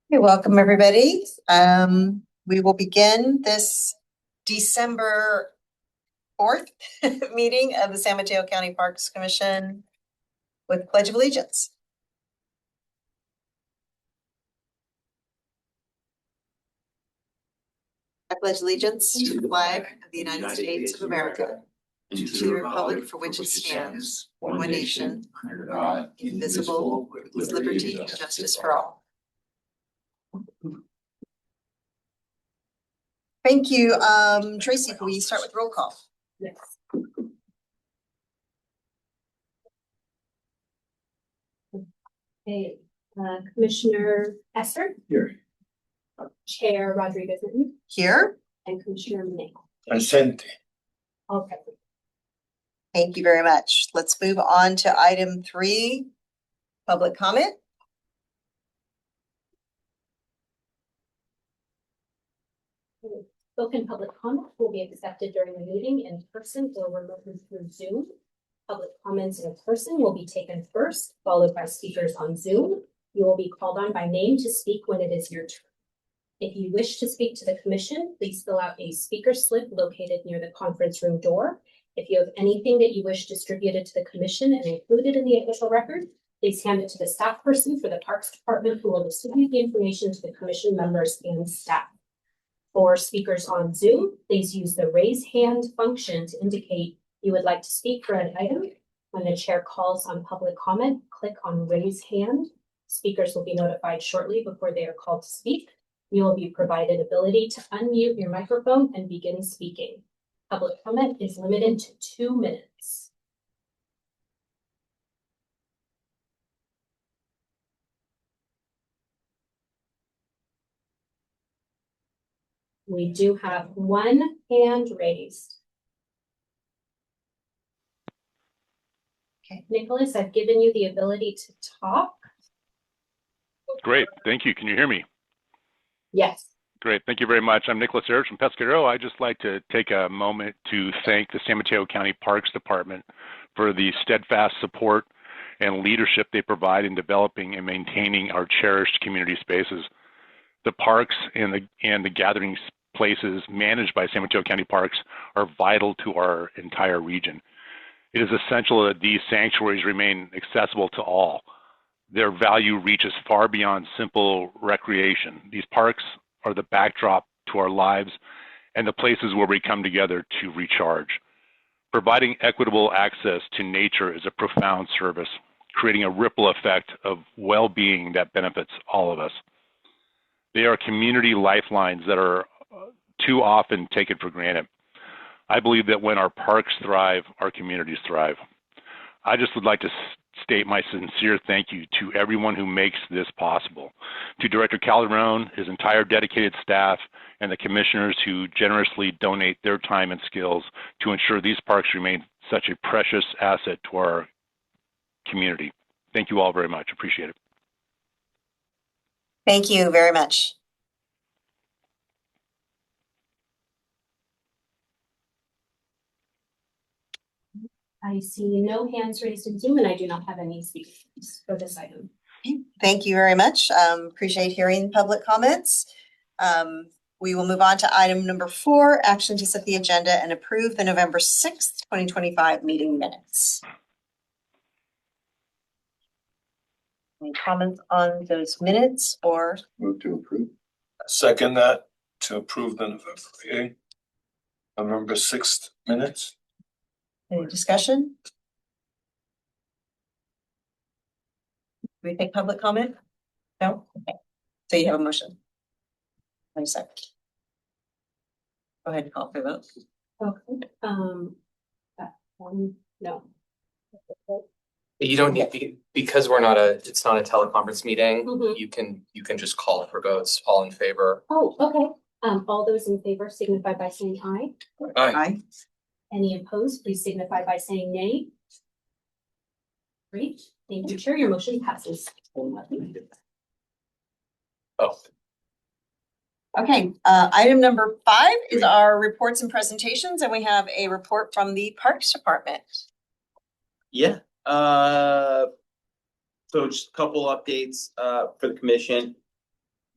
Hey, welcome everybody. We will begin this December 4th meeting of the San Mateo County Parks Commission with Pledge of Allegiance. I pledge allegiance to the flag of the United States of America and to the republic for which it stands, one nation, under God, indivisible, with liberty and justice for all. Thank you. Tracy, can we start with roll call? Yes. Okay, Commissioner Esser. Here. Chair Rodriguez Here. and Commissioner Mateo. Presente. Okay. Thank you very much. Let's move on to item 3, public comment. Spoken public comment will be accepted during the meeting in person or remotely through Zoom. Public comments in person will be taken first, followed by speakers on Zoom. You will be called on by name to speak when it is your turn. If you wish to speak to the commission, please fill out a speaker slip located near the conference room door. If you have anything that you wish distributed to the commission and included in the official record, please hand it to the staff person for the Parks Department, who will distribute the information to the commission members and staff. For speakers on Zoom, please use the raise hand function to indicate you would like to speak for an item. When the chair calls on public comment, click on raise hand. Speakers will be notified shortly before they are called to speak. You will be provided ability to unmute your microphone and begin speaking. Public comment is limited to 2 minutes. We do have one hand raised. Okay, Nicholas, I've given you the ability to talk. Great, thank you. Can you hear me? Yes. Great, thank you very much. I'm Nicholas Ayers from Pescadero. I'd just like to take a moment to thank the San Mateo County Parks Department for the steadfast support and leadership they provide in developing and maintaining our cherished community spaces. The parks and the gathering places managed by San Mateo County Parks are vital to our entire region. It is essential that these sanctuaries remain accessible to all. Their value reaches far beyond simple recreation. These parks are the backdrop to our lives and the places where we come together to recharge. Providing equitable access to nature is a profound service, creating a ripple effect of well-being that benefits all of us. They are community lifelines that are too often taken for granted. I believe that when our parks thrive, our communities thrive. I just would like to state my sincere thank you to everyone who makes this possible. To Director Calderon, his entire dedicated staff, and the commissioners who generously donate their time and skills to ensure these parks remain such a precious asset to our community. Thank you all very much. Appreciate it. Thank you very much. I see no hands raised in Zoom, and I do not have any speakers for this item. Thank you very much. Appreciate hearing public comments. We will move on to item number 4, action to set the agenda and approve the November 6th, 2025 meeting minutes. Any comments on those minutes or? Move to approve. Second that, to approve the November 6th minutes. Any discussion? Do we take public comment? No? Okay. So you have a motion. Wait a second. Go ahead and call for the vote. Okay. That one, no. You don't need, because it's not a teleconference meeting, Mhm. you can just call for votes, all in favor. Oh, okay. All those in favor signify by saying aye. Aye. Any opposed, please signify by saying nay. Great. Thank you, Chair. Your motion passes. Oh, Okay, item number 5 is our reports and presentations, and we have a report from the Parks Department. Yeah, so just a couple updates for the commission.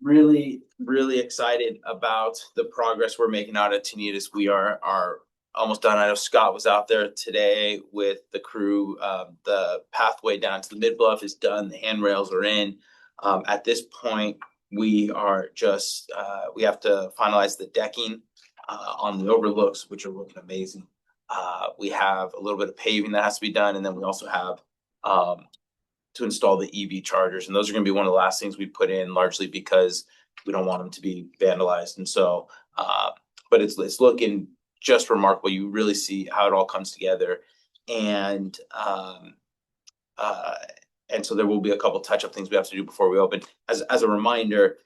really, really excited about the progress we're making out at Tanitas. We are almost done. I know Scott was out there today with the crew. The pathway down to the mid bluff is done. The handrails are in. At this point, we are just we have to finalize the decking on the overlooks, which are looking amazing. We have a little bit of paving that has to be done, and then we also have to install the EV chargers, and those are going to be one of the last things we put in, largely because we don't want them to be vandalized. And so, but it's looking just remarkable. You really see how it all comes together, and and so there will be a couple touch-up things we have to do before we open. As a reminder,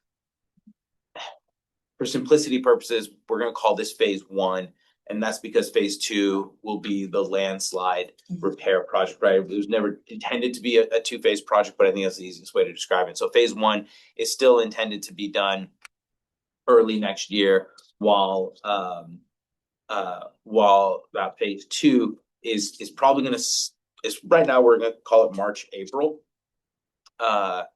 for simplicity purposes, we're going to call this phase 1. And that's because phase 2 will be the landslide repair project, right? It was never intended to be a 2-phase project, but I think that's the easiest way to describe it. So phase 1 is still intended to be done early next year, while that phase 2 is probably going to, is right now we're going to call it March, April. I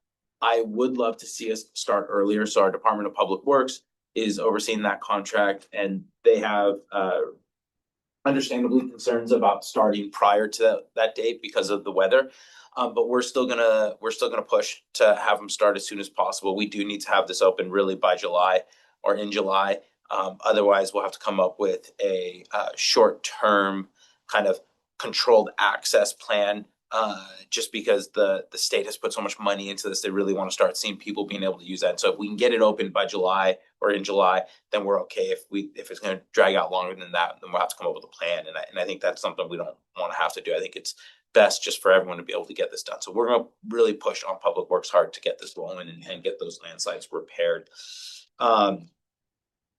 would love to see us start earlier. So our Department of Public Works is overseeing that contract, and they have understandably concerns about starting prior to that date because of the weather. But we're still gonna push to have them start as soon as possible. We do need to have this open really by July or in July. Otherwise, we'll have to come up with a short-term kind of controlled access plan. Just because the state has put so much money into this, they really want to start seeing people being able to use that. And so if we can get it open by July or in July, then we're okay. If it's going to drag out longer than that, then we'll have to come up with a plan. And I think that's something we don't want to have to do. I think it's best just for everyone to be able to get this done. So we're going to really push on Public Works hard to get this rolling and get those landslides repaired. And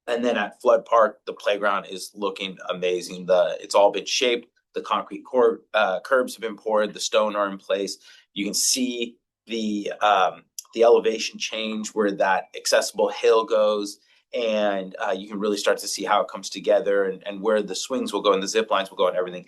then at Flood Park, the playground is looking amazing. It's all been shaped. The concrete curbs have been poured. The stone are in place. You can see the elevation change where that accessible hill goes, and you can really start to see how it comes together and where the swings will go and the zip lines will go and everything.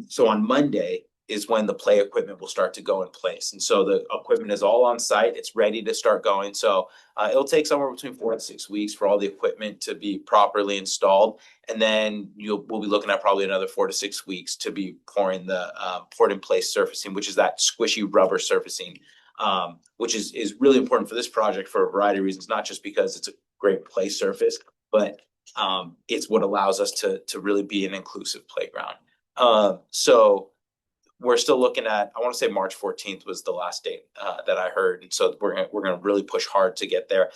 So on Monday is when the play equipment will start to go in place. And so the equipment is all on site. It's ready to start going. So it'll take somewhere between 4 to 6 weeks for all the equipment to be properly installed. And then we'll be looking at probably another 4 to 6 weeks to be pouring the poured in place surfacing, which is that squishy rubber surfacing, which is really important for this project for a variety of reasons, not just because it's a great play surface, but it's what allows us to really be an inclusive playground. So we're still looking at, I want to say March 14th was the last date that I heard. And so we're gonna really push hard to get there.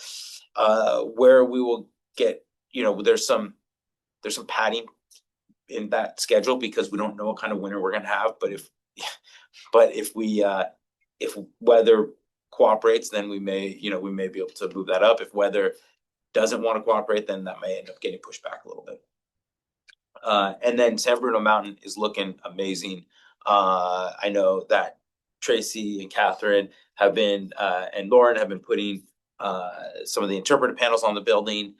Where we will get, there's some padding in that schedule because we don't know what kind of winter we're gonna have. But if weather cooperates, then we may be able to move that up. If weather doesn't want to cooperate, then that may end up getting pushed back a little bit. And then San Bruno Mountain is looking amazing. I know that Tracy and Catherine have been, and Lauren have been putting some of the interpretive panels on the building.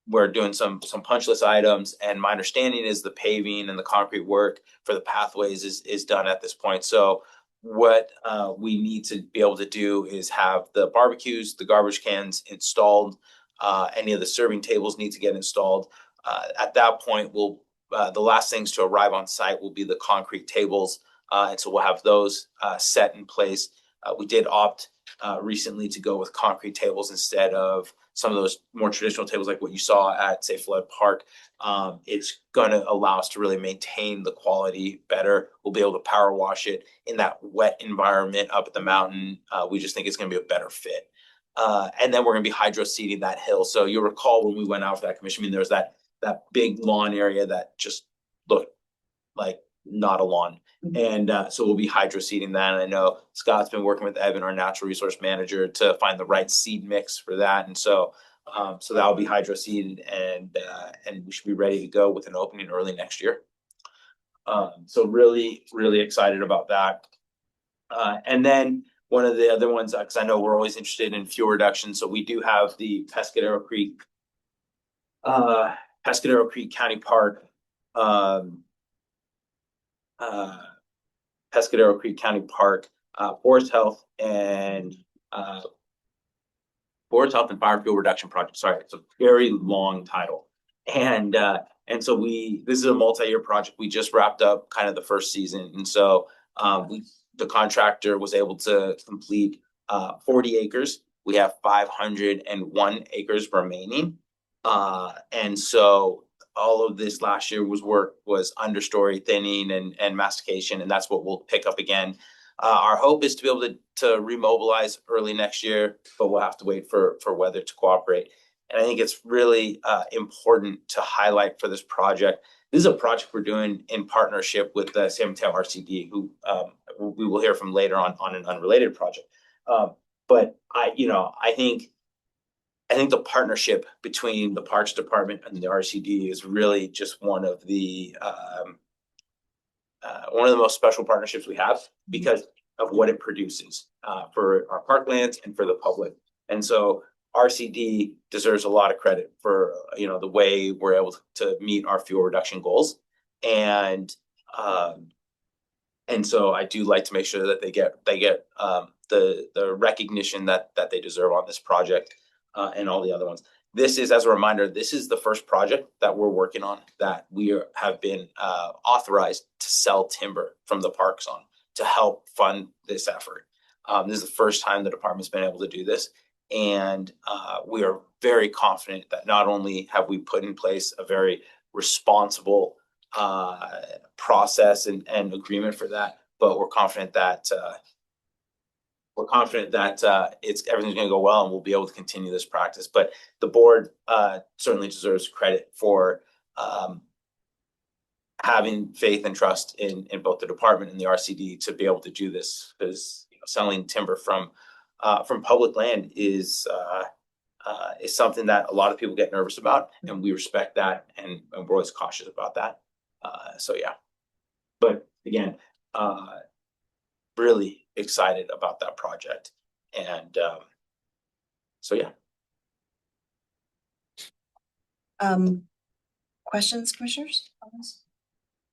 We're doing some punch list items, and my understanding is the paving and the concrete work for the pathways is done at this point. So what we need to be able to do is have the barbecues, the garbage cans installed. Any of the serving tables need to get installed. At that point, the last things to arrive on site will be the concrete tables. And so we'll have those set in place. We did opt recently to go with concrete tables instead of some of those more traditional tables like what you saw at, say, Flood Park. It's going to allow us to really maintain the quality better. We'll be able to power wash it in that wet environment up at the mountain. We just think it's going to be a better fit. And then we're going to be hydro seeding that hill. So you'll recall when we went out for that commission, there was that big lawn area that just looked like not a lawn. And so we'll be hydro seeding that. And I know Scott's been working with Evan, our natural resource manager, to find the right seed mix for that. And so that'll be hydro seeded, and we should be ready to go with an opening early next year. So really, really excited about that. And then one of the other ones, because I know we're always interested in fuel reduction. So we do have the Pescadero Creek County Park, Pescadero Creek County Park, Forest Health and Forest Health and Fire Fuel Reduction Project. Sorry, it's a very long title. And so this is a multi-year project. We just wrapped up kind of the first season. And so the contractor was able to complete 40 acres. We have 501 acres remaining. And so all of this last year was understory thinning and mastication, and that's what we'll pick up again. Our hope is to be able to remobilize early next year, but we'll have to wait for weather to cooperate. And I think it's really important to highlight for this project. This is a project we're doing in partnership with the San Mateo RCD, who we will hear from later on an unrelated project. But I think the partnership between the Parks Department and the RCD is really just one of the most special partnerships we have because of what it produces for our parklands and for the public. And so RCD deserves a lot of credit for the way we're able to meet our fuel reduction goals. And so I do like to make sure that they get the recognition that they deserve on this project and all the other ones. This is, as a reminder, this is the first project that we're working on that we have been authorized to sell timber from the parks on to help fund this effort. This is the first time the department's been able to do this. And we are very confident that not only have we put in place a very responsible process and agreement for that, but we're confident that everything's going to go well and we'll be able to continue this practice. But the board certainly deserves credit for having faith and trust in both the department and the RCD to be able to do this, because selling timber from public land is something that a lot of people get nervous about, and we respect that, and we're always cautious about that. So yeah, but again, really excited about that project. And so yeah. Questions, commissioners?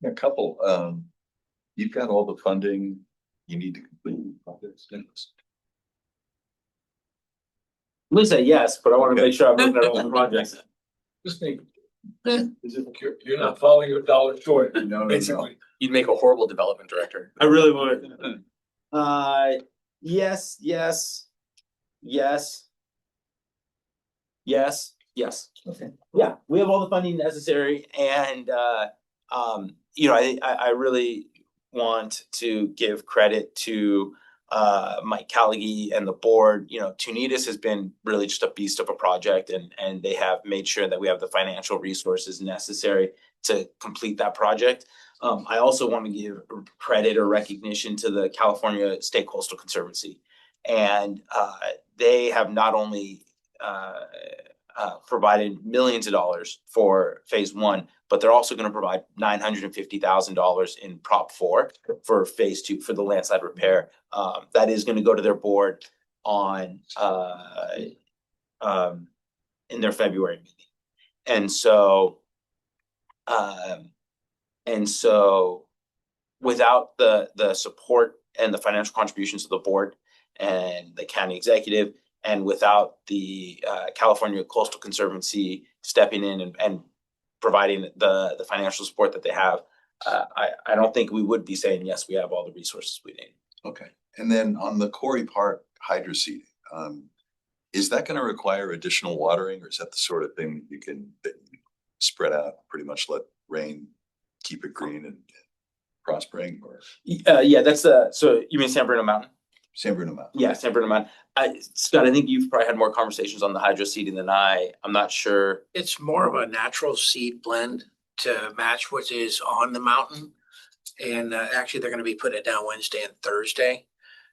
A couple. You've got all the funding you need to complete the projects. I'm gonna say yes, but I want to make sure I'm looking at all the projects. Just think, you're not falling your dollar short. No. Basically. You'd make a horrible development director. I really would. Yes. Okay. Yeah, we have all the funding necessary, and I really want to give credit to Mike Callaghy and the board. Tunitas has been really just a beast of a project, and they have made sure that we have the financial resources necessary to complete that project. I also want to give credit or recognition to the California State Coastal Conservancy, and they have not only provided millions of dollars for phase 1, but they're also going to provide $950,000 in Prop 4 for phase 2 for the landslide repair. That is going to go to their board on in their February meeting. And so without the support and the financial contributions of the board and the county executive, and without the California Coastal Conservancy stepping in and providing the financial support that they have, I don't think we would be saying, yes, we have all the resources we need. Okay. And then on the Quarry Park hydro seeding, is that going to require additional watering, or is that the sort of thing you can spread out, pretty much let rain keep it green and prospering? Or Yeah, that's so you mean San Bruno Mountain? San Bruno Mountain. Yeah, San Bruno Mountain. Scott, I think you've probably had more conversations on the hydro seeding than I. I'm not sure. It's more of a natural seed blend to match what is on the mountain. And actually, they're going to be putting it down Wednesday and Thursday.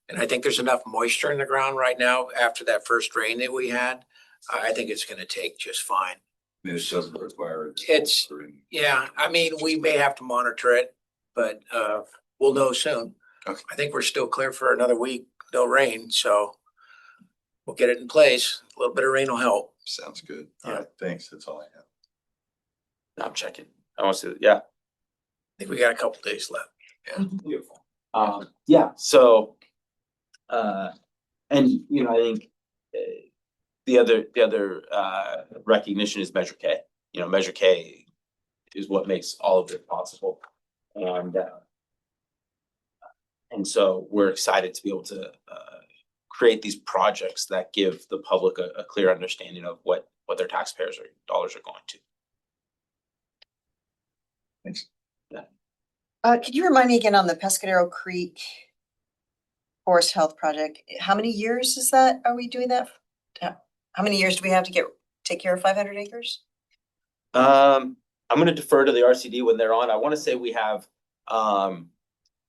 And I think there's enough moisture in the ground right now after that first rain that we had. I think it's going to take just fine. I mean, it doesn't require. Yeah, I mean, we may have to monitor it, but we'll know soon. Okay. I think we're still clear for another week, no rain, so we'll get it in place. A little bit of rain will help. Sounds good. All right, thanks. That's all I have. I'm checking. I want to see. Yeah. I think we got a couple days left. Yeah. Beautiful. Yeah. So, and I think the other recognition is Measure K. You know, Measure K is what makes all of it possible. And so we're excited to be able to create these projects that give the public a clear understanding of what their taxpayers dollars are going to. Thanks. Could you remind me again on the Pescadero Creek Forest Health Project? How many years is that? Are we doing that? How many years do we have to take care of 500 acres? I'm going to defer to the RCD when they're on. I want to say we have,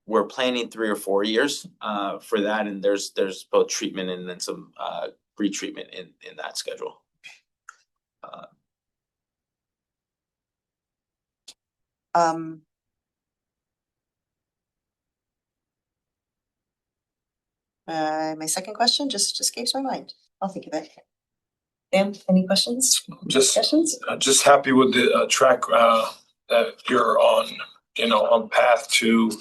we're planning 3 or 4 years for that, and there's both treatment and then some retreatment in that schedule. My second question just escapes my mind. I'll think of it. Dan, any questions? Discussions? Just happy with the track that you're on, on path to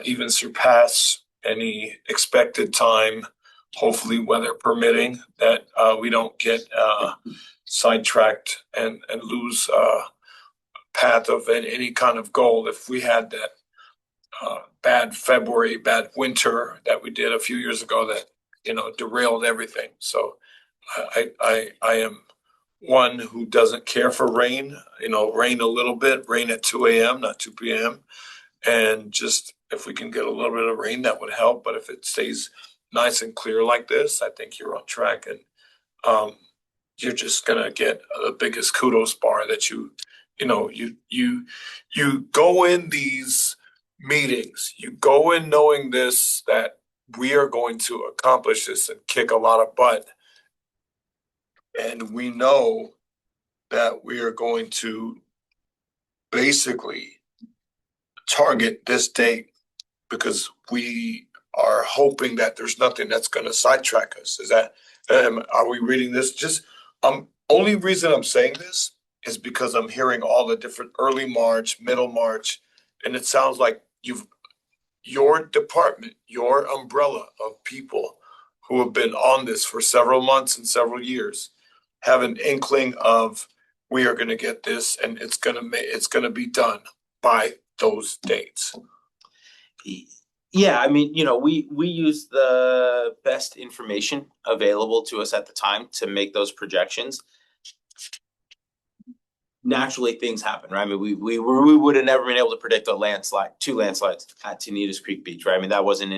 even surpass any expected time, hopefully weather permitting, that we don't get sidetracked and lose path of any kind of goal. If we had that bad February, bad winter that we did a few years ago that, derailed everything. So I am one who doesn't care for rain, rain a little bit, rain at 2 a.m., not 2 p.m. And just if we can get a little bit of rain, that would help. But if it stays nice and clear like this, I think you're on track. And you're just going to get the biggest kudos bar that you go in these meetings, you go in knowing this, that we are going to accomplish this and kick a lot of butt. And we know that we are going to basically target this date because we are hoping that there's nothing that's going to sidetrack us. Is that, are we reading this? Just, only reason I'm saying this is because I'm hearing all the different early March, middle March, and it sounds like your department, your umbrella of people who have been on this for several months and several years have an inkling of we are going to get this and it's going to be done by those dates. Yeah, I mean, we use the best information available to us at the time to make those projections. Naturally, things happen, right? I mean, we would have never been able to predict two landslides at Tenitas Creek Beach, right? I mean, that wasn't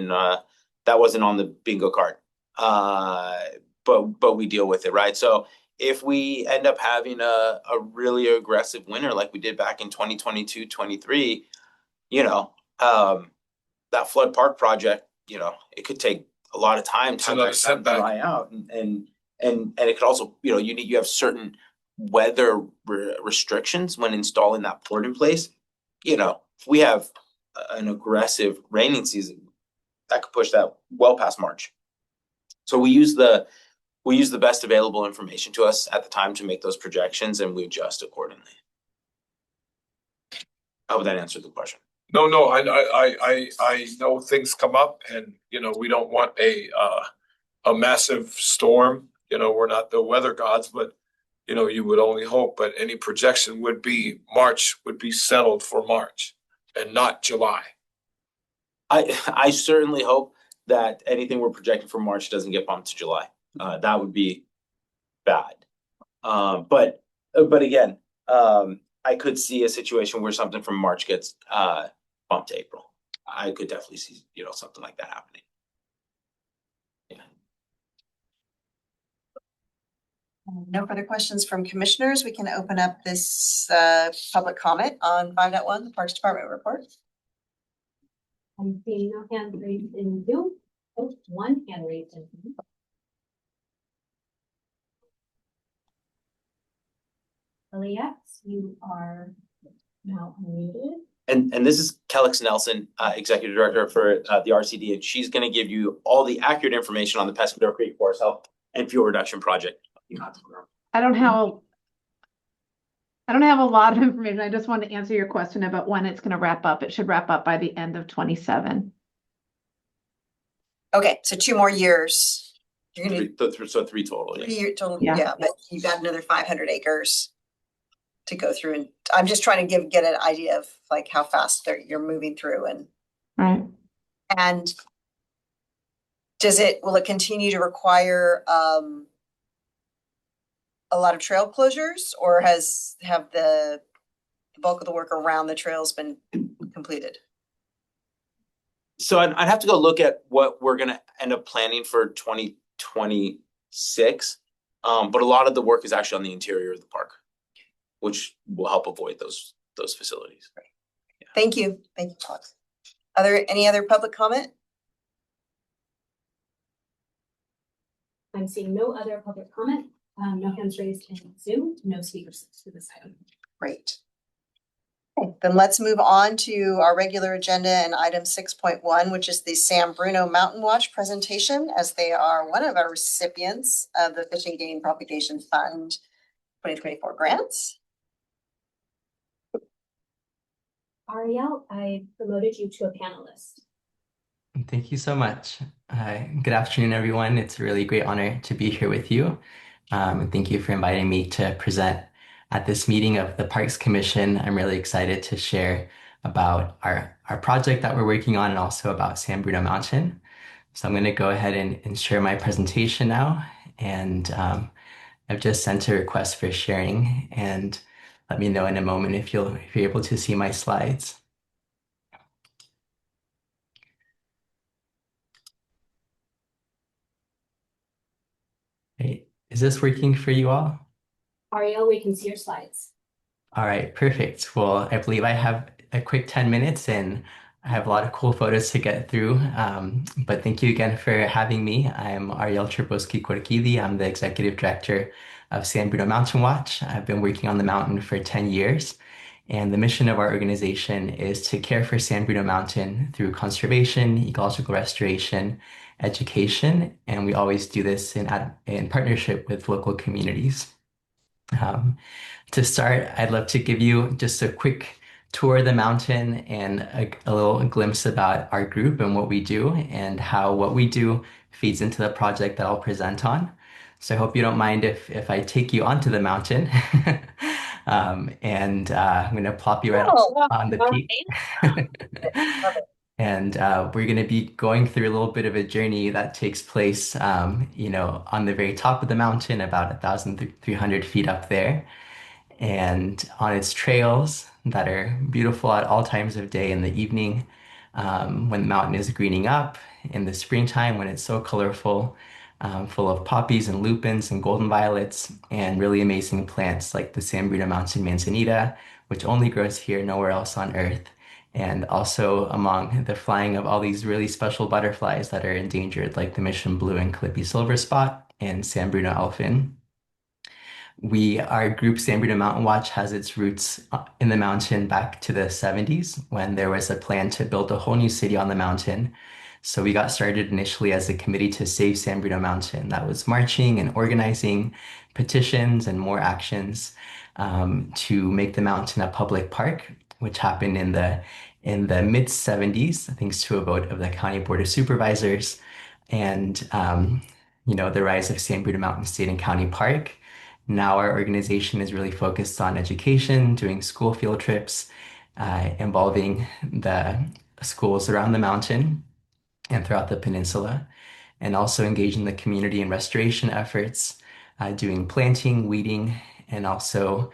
on the bingo card. But we deal with it, right? So if we end up having a really aggressive winter like we did back in 2022, 23, that flood park project, it could take a lot of time to dry out, and it could also, you have certain weather restrictions when installing that port in place. If we have an aggressive raining season, that could push that well past March. So we use the best available information to us at the time to make those projections, and we adjust accordingly. I hope that answered the question. No, I know things come up, and we don't want a massive storm. We're not the weather gods, but you would only hope. But any projection would be March would be settled for March, and not July. I certainly hope that anything we're projecting for March doesn't get bumped to July. That would be bad. But again, I could see a situation where something from March gets bumped to April. I could definitely see, something like that happening. Yeah. No further questions from commissioners. We can open up this public comment on 5.1, the Parks Department report. I'm seeing no hand raised in Zoom. Oh, one hand raised in Zoom. Elias, you are now unmuted. And this is Kelix Nelson, Executive Director for the RCD, and she's going to give you all the accurate information on the Pescadero Creek Forest Health and Fuel Reduction Project. I don't have a lot of information. I just wanted to answer your question about when it's going to wrap up. It should wrap up by the end of 27. Okay, so 2 more years You're gonna So three total, yeah. three-year total, Yeah. yeah, but you got another 500 acres to go through, and I'm just trying to get an idea of like how fast you're moving through Right. and will it continue to require a lot of trail closures, or have the bulk of the work around the trails been completed? So I'd have to go look at what we're gonna end up planning for 2026. But a lot of the work is actually on the interior of the park, which will help avoid those facilities. Thank you, Alex. Any other public comment? I'm seeing no other public comment, no hands raised in Zoom, no speakers to this item. Great. Okay, then let's move on to our regular agenda and item 6.1, which is the San Bruno Mountain Watch presentation, as they are one of our recipients of the Fish and Game Propagation Fund 2024 grants. Ariel, I promoted you to a panelist. Thank you so much. Good afternoon, everyone. It's a really great honor to be here with you. And thank you for inviting me to present at this meeting of the Parks Commission. I'm really excited to share about our project that we're working on and also about San Bruno Mountain. So I'm going to go ahead and share my presentation now. And I've just sent a request for sharing, and let me know in a moment if you're able to see my slides. Hey, is this working for you all? Ariel, we can see your slides. All right, perfect. Well, I believe I have a quick 10 minutes and I have a lot of cool photos to get through. But thank you again for having me. I'm Ariel Trboski-Corquidi. I'm the Executive Director of San Bruno Mountain Watch. I've been working on the mountain for 10 years. And the mission of our organization is to care for San Bruno Mountain through conservation, ecological restoration, education, and we always do this in partnership with local communities. To start, I'd love to give you just a quick tour of the mountain and a little glimpse about our group and what we do and how what we do feeds into the project that I'll present on. So I hope you don't mind if I take you onto the mountain. And I'm going to plop you right on the peak. And we're going to be going through a little bit of a journey that takes place, on the very top of the mountain, about 1,300 feet up there, and on its trails that are beautiful at all times of day in the evening, when the mountain is greening up, in the springtime when it's so colorful, full of poppies and lupins and golden violets, and really amazing plants like the San Bruno Mountain manzanita, which only grows here, nowhere else on Earth. And also among the flying of all these really special butterflies that are endangered, like the Mission Blue and Calliope Silver Spot and San Bruno Elfin. Our group, San Bruno Mountain Watch, has its roots in the mountain back to the 70s when there was a plan to build a whole new city on the mountain. So we got started initially as a committee to save San Bruno Mountain. That was marching and organizing petitions and more actions to make the mountain a public park, which happened in the mid 70s, thanks to a vote of the County Board of Supervisors, and the rise of San Bruno Mountain State and County Park. Now our organization is really focused on education, doing school field trips, involving the schools around the mountain and throughout the peninsula, and also engaging the community in restoration efforts, doing planting, weeding, and also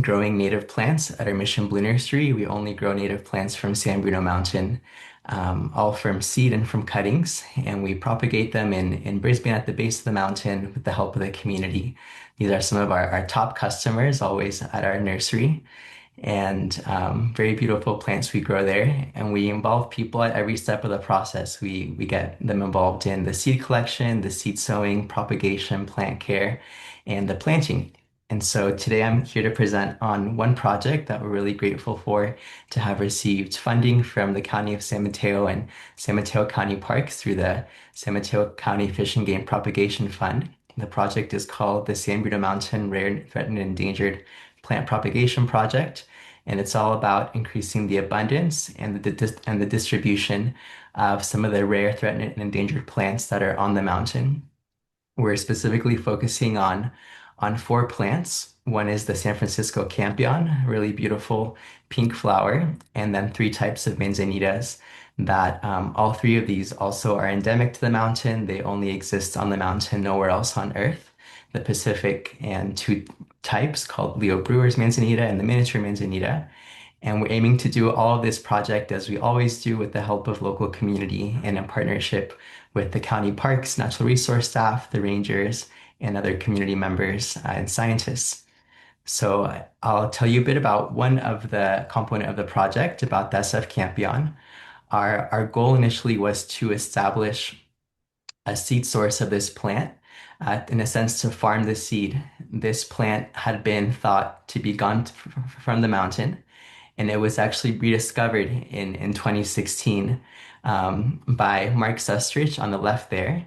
growing native plants at our Mission Blue Nursery. We only grow native plants from San Bruno Mountain, all from seed and from cuttings, and we propagate them in Brisbane at the base of the mountain with the help of the community. These are some of our top customers, always at our nursery, and very beautiful plants we grow there. And we involve people at every step of the process. We get them involved in the seed collection, the seed sowing, propagation, plant care, and the planting. And so today I'm here to present on one project that we're really grateful for to have received funding from the County of San Mateo and San Mateo County Parks through the San Mateo County Fish and Game Propagation Fund. The project is called the San Bruno Mountain Rare, Threatened, and Endangered Plant Propagation Project, and it's all about increasing the abundance and the distribution of some of the rare, threatened, and endangered plants that are on the mountain. We're specifically focusing on four plants. One is the San Francisco Campion, really beautiful pink flower, and then three types of manzanitas that all three of these also are endemic to the mountain. They only exist on the mountain, nowhere else on Earth. The Pacific and two types called Leo Brewer's manzanita and the miniature manzanita. And we're aiming to do all of this project as we always do with the help of local community and in partnership with the county parks, natural resource staff, the rangers, and other community members and scientists. So I'll tell you a bit about one of the component of the project about the SF Campion. Our goal initially was to establish a seed source of this plant, in a sense, to farm the seed. This plant had been thought to be gone from the mountain, and it was actually rediscovered in 2016 by Mark Sustrich on the left there.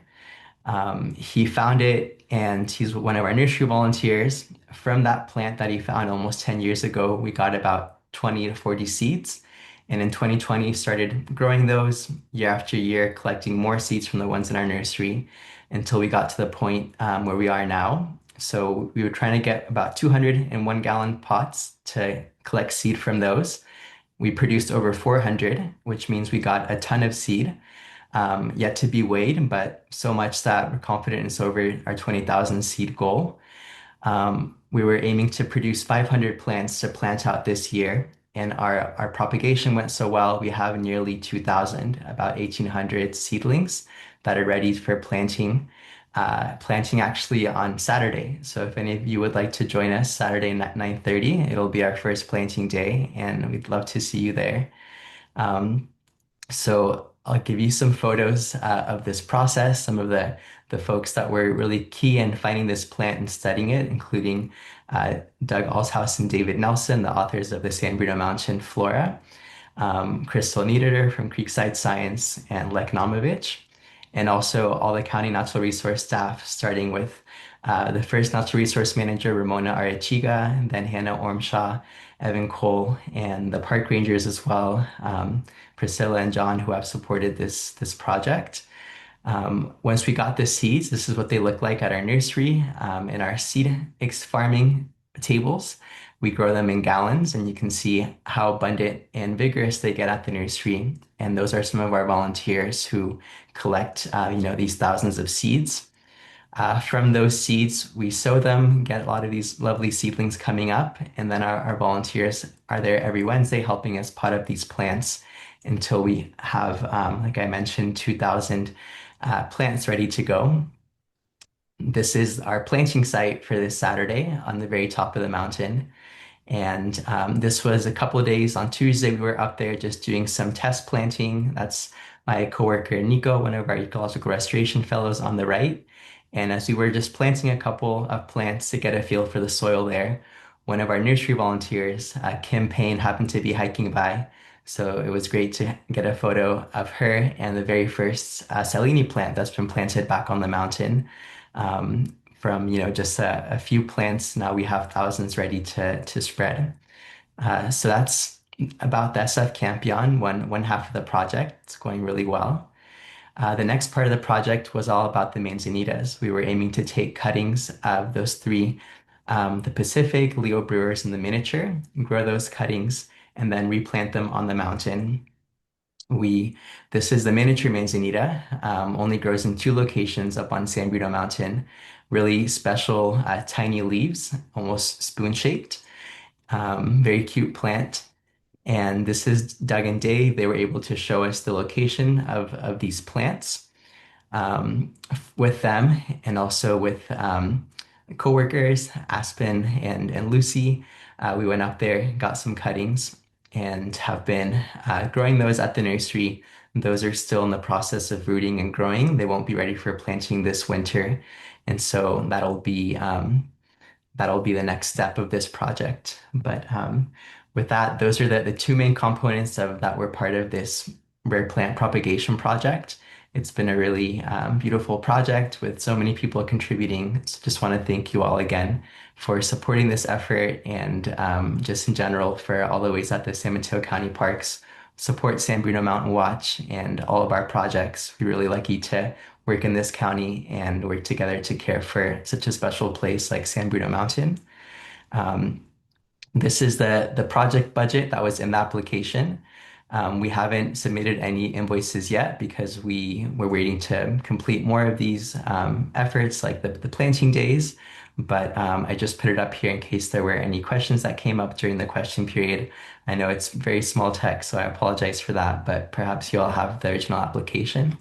He found it, and he's one of our nursery volunteers. From that plant that he found almost 10 years ago, we got about 20 to 40 seeds. And in 2020, started growing those year after year, collecting more seeds from the ones in our nursery until we got to the point where we are now. So we were trying to get about 201-gallon pots to collect seed from those. We produced over 400, which means we got a ton of seed, yet to be weighed, but so much that we're confident it's over our 20,000 seed goal. We were aiming to produce 500 plants to plant out this year, and our propagation went so well, we have nearly 2,000, about 1,800 seedlings that are ready for planting. Planting actually on Saturday. So if any of you would like to join us Saturday at 9:30, it'll be our first planting day, and we'd love to see you there. So I'll give you some photos of this process, some of the folks that were really key in finding this plant and studying it, including Doug Alshouse and David Nelson, the authors of the San Bruno Mountain Flora, Crystal Niederer from Creekside Science, and Lek Namovich, and also all the county natural resource staff, starting with the first natural resource manager, Ramona Arechiga, and then Hannah Ormshaw, Evan Cole, and the park rangers as well, Priscilla and John, who have supported this project. Once we got the seeds, this is what they look like at our nursery. In our seed farming tables, we grow them in gallons, and you can see how abundant and vigorous they get at the nursery. And those are some of our volunteers who collect, these thousands of seeds. From those seeds, we sow them, get a lot of these lovely seedlings coming up, and then our volunteers are there every Wednesday helping us pot up these plants until we have, like I mentioned, 2,000 plants ready to go. This is our planting site for this Saturday on the very top of the mountain. And this was a couple of days. On Tuesday, we were up there just doing some test planting. That's my coworker, Nico, one of our ecological restoration fellows on the right. And as we were just planting a couple of plants to get a feel for the soil there, one of our nursery volunteers, Kim Payne, happened to be hiking by. So it was great to get a photo of her and the very first Salini plant that's been planted back on the mountain. From just a few plants, now we have thousands ready to spread. So that's about the SF Campion, one half of the project. It's going really well. The next part of the project was all about the manzanitas. We were aiming to take cuttings of those three, the Pacific, Leo Brewers, and the miniature, grow those cuttings, and then replant them on the mountain. This is the miniature manzanita, only grows in two locations up on San Bruno Mountain. Really special, tiny leaves, almost spoon-shaped. Very cute plant. And this is Doug and Dave. They were able to show us the location of these plants with them, and also with coworkers, Aspen and Lucy. We went up there, got some cuttings, and have been growing those at the nursery. Those are still in the process of rooting and growing. They won't be ready for planting this winter. And so that'll be the next step of this project. But with that, those are the two main components that were part of this rare plant propagation project. It's been a really beautiful project with so many people contributing. So just want to thank you all again for supporting this effort, and just in general for all the ways that the San Mateo County Parks support San Bruno Mountain Watch and all of our projects. We're really lucky to work in this county and work together to care for such a special place like San Bruno Mountain. Um, this is the project budget that was in the application. We haven't submitted any invoices yet because we're waiting to complete more of these efforts like the planting days. But I just put it up here in case there were any questions that came up during the question period. I know it's very small text, so I apologize for that, but perhaps you all have the original application.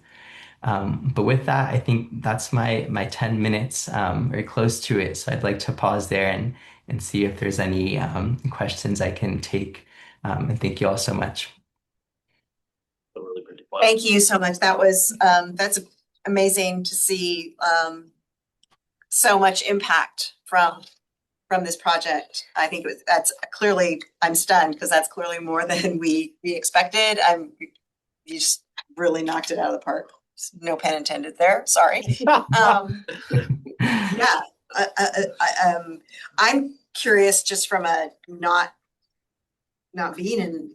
But with that, I think that's my 10 minutes, very close to it. So I'd like to pause there and see if there's any questions I can take. And thank you all so much. Thank you so much. That was, that's amazing to see, so much impact from this project. I think that's clearly, I'm stunned because that's clearly more than we expected. You just really knocked it out of the park. No pun intended there. Sorry. Yeah. I'm curious just from a not being an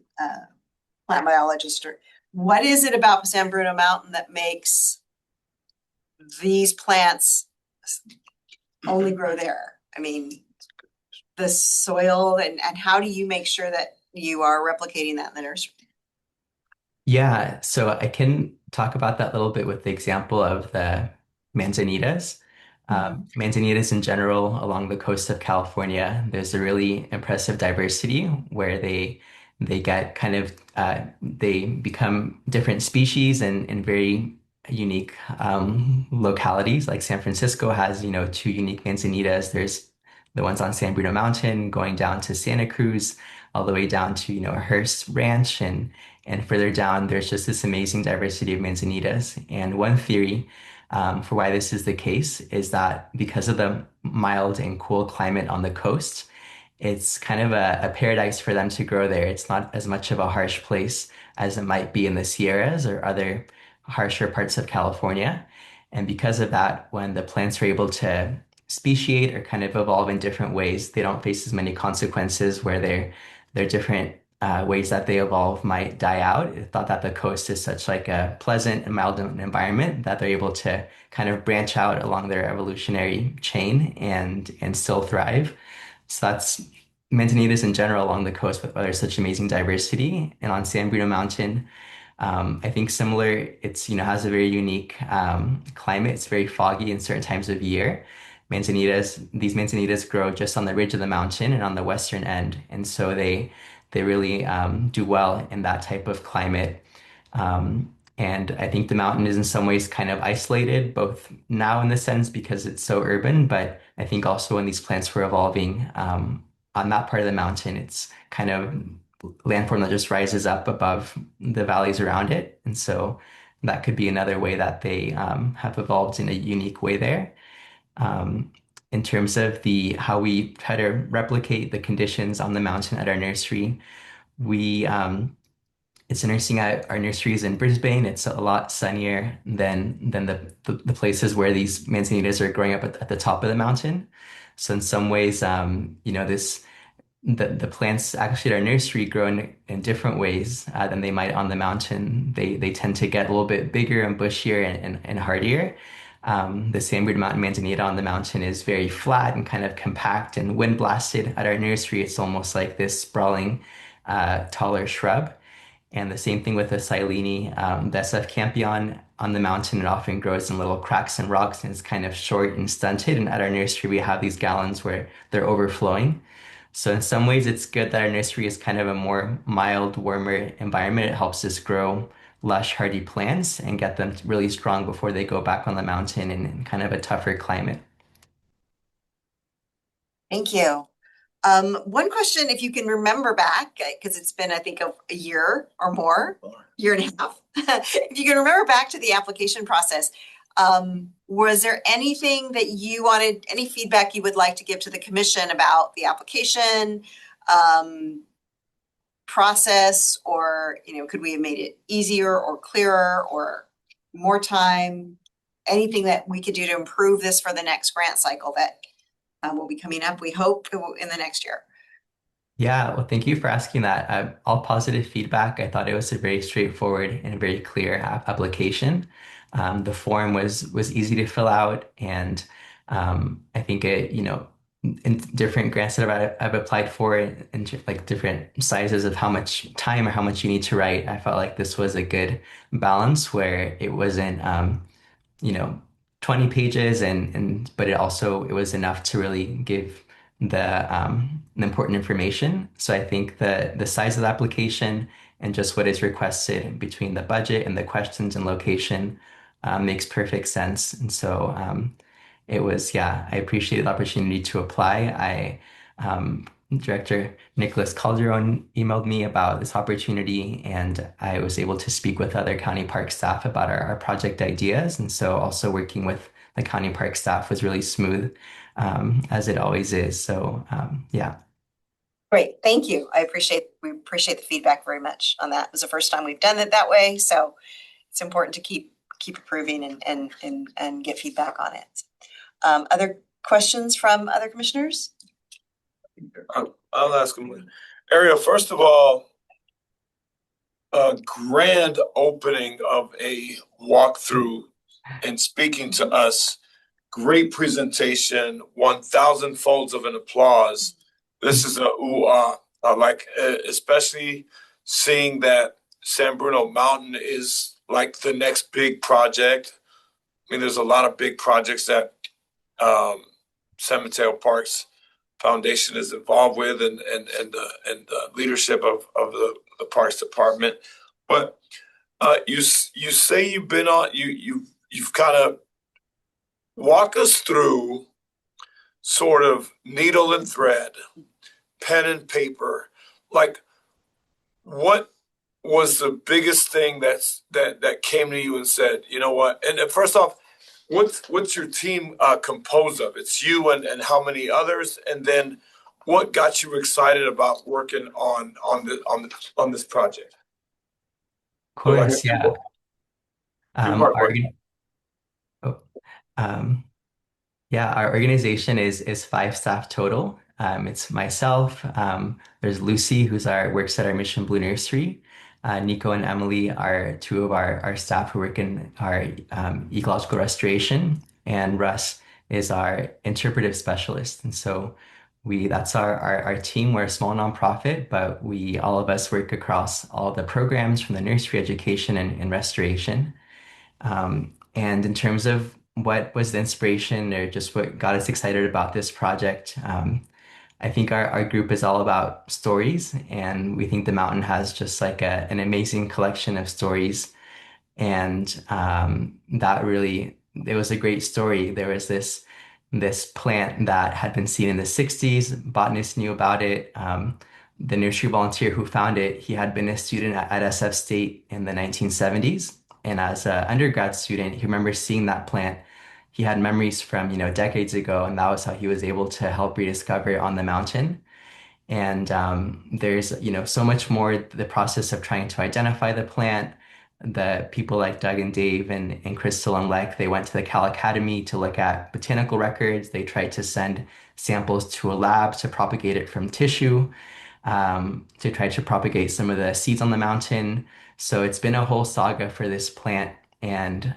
plant biologist, or what is it about San Bruno Mountain that makes these plants only grow there? I mean, the soil and how do you make sure that you are replicating that in the nursery? Yeah, so I can talk about that a little bit with the example of the manzanitas. Manzanitas in general along the coast of California, there's a really impressive diversity where they get kind of they become different species in very unique localities. Like San Francisco has, two unique manzanitas. There's the ones on San Bruno Mountain going down to Santa Cruz, all the way down to, Hearst Ranch and further down, there's just this amazing diversity of manzanitas. And one theory for why this is the case is that because of the mild and cool climate on the coast, it's kind of a paradise for them to grow there. It's not as much of a harsh place as it might be in the Sierras or other harsher parts of California. And because of that, when the plants are able to speciate or kind of evolve in different ways, they don't face as many consequences where their different ways that they evolve might die out. I thought that the coast is such like a pleasant and mild environment that they're able to kind of branch out along their evolutionary chain and still thrive. So that's Manzanitas in general along the coast, but there's such amazing diversity. And on San Bruno Mountain, I think similar, it's, has a very unique climate. It's very foggy in certain times of year. These manzanitas grow just on the ridge of the mountain and on the western end. And so they really do well in that type of climate. And I think the mountain is in some ways kind of isolated, both now in the sense because it's so urban, but I think also when these plants were evolving on that part of the mountain, it's kind of landform that just rises up above the valleys around it. And so that could be another way that they have evolved in a unique way there. In terms of how we try to replicate the conditions on the mountain at our nursery, we it's nursing at our nurseries in Brisbane. It's a lot sunnier than the places where these manzanitas are growing up at the top of the mountain. So in some ways, the plants actually at our nursery grow in different ways than they might on the mountain. They tend to get a little bit bigger and bushier and hardier. The San Bruno Mountain manzanita on the mountain is very flat and kind of compact and wind blasted. At our nursery, it's almost like this sprawling, taller shrub. And the same thing with the Silene, the SF campion on the mountain, it often grows in little cracks and rocks and it's kind of short and stunted. And at our nursery, we have these gallons where they're overflowing. So in some ways, it's good that our nursery is kind of a more mild, warmer environment. It helps us grow lush, hardy plants and get them really strong before they go back on the mountain in kind of a tougher climate. Thank you. One question, if you can remember back, because it's been, I think, a year or more, year and a half. If you can remember back to the application process, was there anything that you wanted, any feedback you would like to give to the commission about the application process, or, could we have made it easier or clearer or more time? Anything that we could do to improve this for the next grant cycle that will be coming up, we hope, in the next year? Yeah, well, thank you for asking that. All positive feedback. I thought it was a very straightforward and very clear application. The form was easy to fill out, and I think it, in different grants that I've applied for, and like different sizes of how much time or how much you need to write, I felt like this was a good balance where it wasn't, you know, 20 pages and but it was enough to really give the important information. So I think the size of the application and just what is requested between the budget and the questions and location makes perfect sense. And so it was, yeah, I appreciated the opportunity to apply. Director Nicholas Calderon emailed me about this opportunity, and I was able to speak with other county park staff about our project ideas. And so also working with the county park staff was really smooth, as it always is. So yeah. Great, thank you. We appreciate the feedback very much on that. It was the first time we've done it that way, so it's important to keep approving and get feedback on it. Other questions from other commissioners? I'll ask them. Ariel, first of all, a grand opening of a walkthrough and speaking to us. Great presentation, 1,000 folds of an applause. This is a ooh-ah. I like, especially seeing that San Bruno Mountain is like the next big project. I mean, there's a lot of big projects that San Mateo Parks Foundation is involved with, and the leadership of the Parks Department. But you say you've been on you've kind of walk us through sort of needle and thread, pen and paper, like what was the biggest thing that came to you and said, you know what? And first off, what's your team composed of? It's you and how many others? And then what got you excited about working on this project? Of So I course, guess yeah. two-part Our, question. oh, um, Yeah, our organization is five staff total. It's myself. There's Lucy, who's our works at our Mission Blue Nursery. Nico and Emily are two of our staff who work in our ecological restoration, and Russ is our interpretive specialist. And so that's our team. We're a small nonprofit, but we all of us work across all the programs from the nursery education and restoration. And in terms of what was the inspiration or just what got us excited about this project, I think our group is all about stories, and we think the mountain has just like an amazing collection of stories. And that really, it was a great story. There was this plant that had been seen in the 60s. Botanists knew about it. The nursery volunteer who found it, he had been a student at SF State in the 1970s. And as an undergrad student, he remembers seeing that plant. He had memories from, decades ago, and that was how he was able to help rediscover it on the mountain. And there's, so much more the process of trying to identify the plant. The people like Doug and Dave and Crystal and Lek, they went to the Cal Academy to look at botanical records. They tried to send samples to a lab to propagate it from tissue, to try to propagate some of the seeds on the mountain. So it's been a whole saga for this plant. And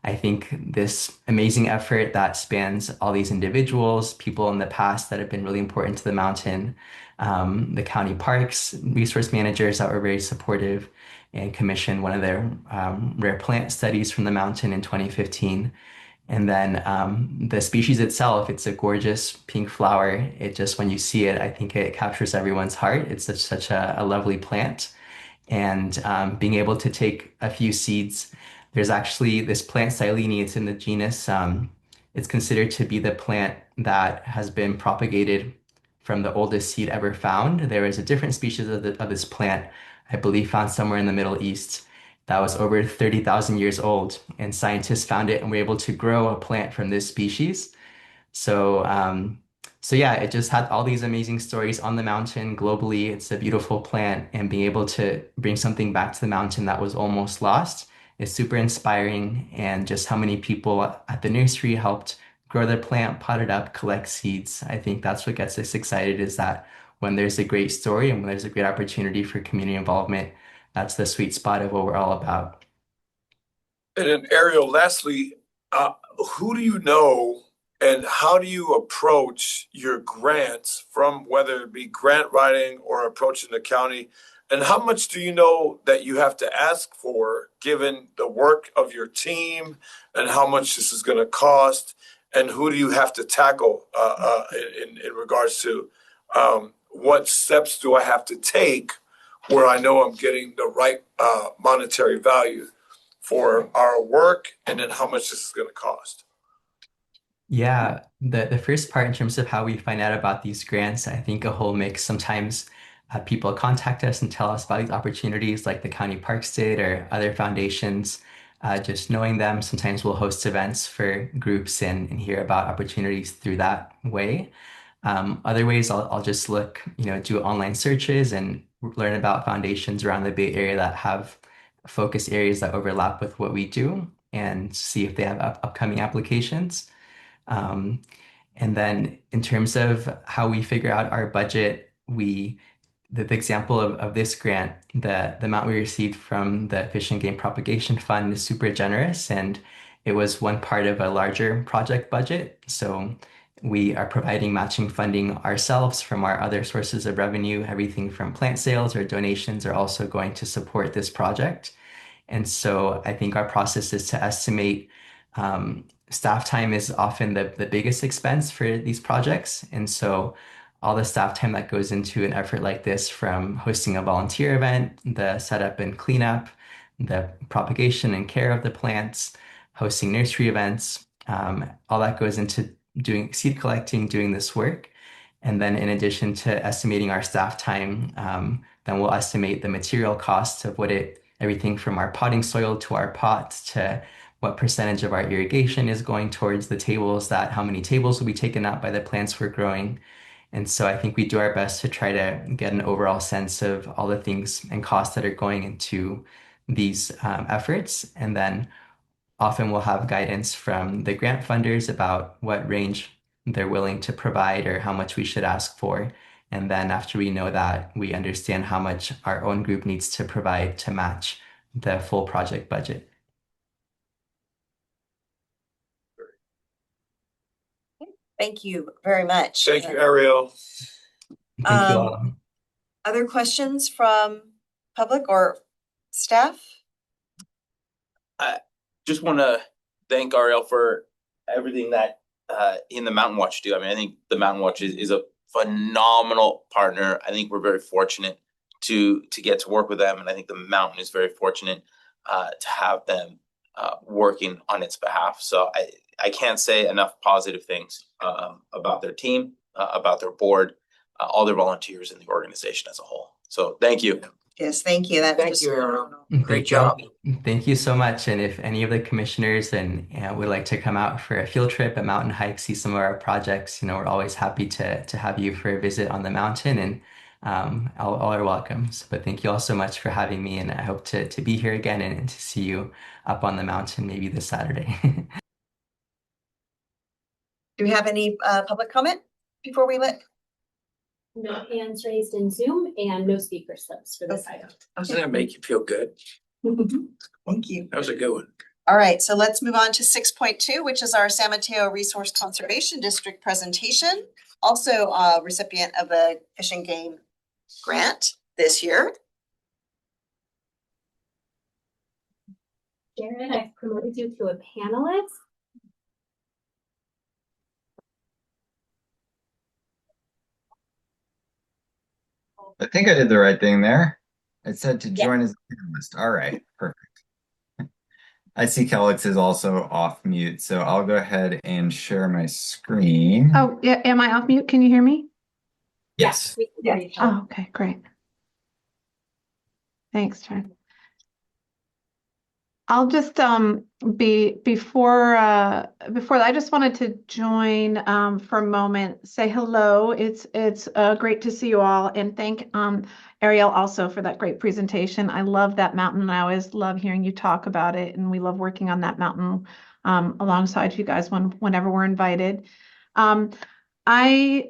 I think this amazing effort that spans all these individuals, people in the past that have been really important to the mountain, the county parks resource managers that were very supportive and commissioned one of their rare plant studies from the mountain in 2015. And then the species itself, it's a gorgeous pink flower. It just, when you see it, I think it captures everyone's heart. It's such a lovely plant. And being able to take a few seeds, there's actually this plant Silene, it's in the genus, it's considered to be the plant that has been propagated from the oldest seed ever found. There is a different species of this plant, I believe found somewhere in the Middle East, that was over 30,000 years old. And scientists found it and were able to grow a plant from this species. So, so yeah, it just had all these amazing stories on the mountain globally. It's a beautiful plant, and being able to bring something back to the mountain that was almost lost is super inspiring. And just how many people at the nursery helped grow the plant, pot it up, collect seeds. I think that's what gets us excited, is that when there's a great story and when there's a great opportunity for community involvement, that's the sweet spot of what we're all about. And then Ariel, lastly, who do you know and how do you approach your grants from whether it be grant writing or approaching the county? And how much do you know that you have to ask for given the work of your team and how much this is going to cost? And who do you have to tackle in regards to what steps do I have to take where I know I'm getting the right monetary value for our work, and then how much this is going to cost? Yeah, the first part in terms of how we find out about these grants, I think a whole mix. Sometimes people contact us and tell us about these opportunities like the county parks did or other foundations. Just knowing them, sometimes we'll host events for groups and hear about opportunities through that way. Other ways, I'll just look, do online searches and learn about foundations around the Bay Area that have focus areas that overlap with what we do and see if they have upcoming applications. Um, and then in terms of how we figure out our budget, the example of this grant, the amount we received from the Fish and Game Propagation Fund is super generous, and it was one part of a larger project budget. So we are providing matching funding ourselves from our other sources of revenue. Everything from plant sales or donations are also going to support this project. And so I think our process is to estimate staff time is often the biggest expense for these projects. And so all the staff time that goes into an effort like this, from hosting a volunteer event, the setup and cleanup, the propagation and care of the plants, hosting nursery events, all that goes into doing seed collecting, doing this work. And then in addition to estimating our staff time, then we'll estimate the material costs of everything from our potting soil to our pots to what percentage of our irrigation is going towards the tables, how many tables will be taken up by the plants we're growing. And so I think we do our best to try to get an overall sense of all the things and costs that are going into these efforts. And then often we'll have guidance from the grant funders about what range they're willing to provide or how much we should ask for. And then after we know that, we understand how much our own group needs to provide to match the full project budget. Thank you very much. Thank you, Ariel. Thank you all. Other questions from public or staff? I just want to thank Ariel for everything that in the Mountain Watch do. I mean, I think the Mountain Watch is a phenomenal partner. I think we're very fortunate to get to work with them, and I think the mountain is very fortunate to have them working on its behalf. So I can't say enough positive things about their team, about their board, all their volunteers, and the organization as a whole. So thank you. Yes, thank you. Thank you, Aaron. Thank Great you all. job. Thank you so much. And if any of the commissioners would like to come out for a field trip, a mountain hike, see some of our projects, we're always happy to have you for a visit on the mountain, and all are welcome. But thank you all so much for having me, and I hope to be here again and to see you up on the mountain maybe this Saturday. Do we have any public comment before we let? No hands raised in Zoom and no speaker slips for this item. Doesn't that make you feel good? Thank you. That was a good one. All right, so let's move on to 6.2, which is our San Mateo Resource Conservation District presentation. Also a recipient of the Fish and Game grant this year. Jared, I've promoted you to a panelist. I think I did the right thing there. It said to Yeah. join as a panelist. All right, perfect. I see Kellex is also off mute, so I'll go ahead and share my screen. Oh, yeah, am I off mute? Can you hear me? Yes. We can hear each other. Oh, okay, great. Thanks, Jen. I'll just before that, I just wanted to join for a moment, say hello. It's great to see you all, and thank Ariel also for that great presentation. I love that mountain, and I always love hearing you talk about it, and we love working on that mountain alongside you guys whenever we're invited. I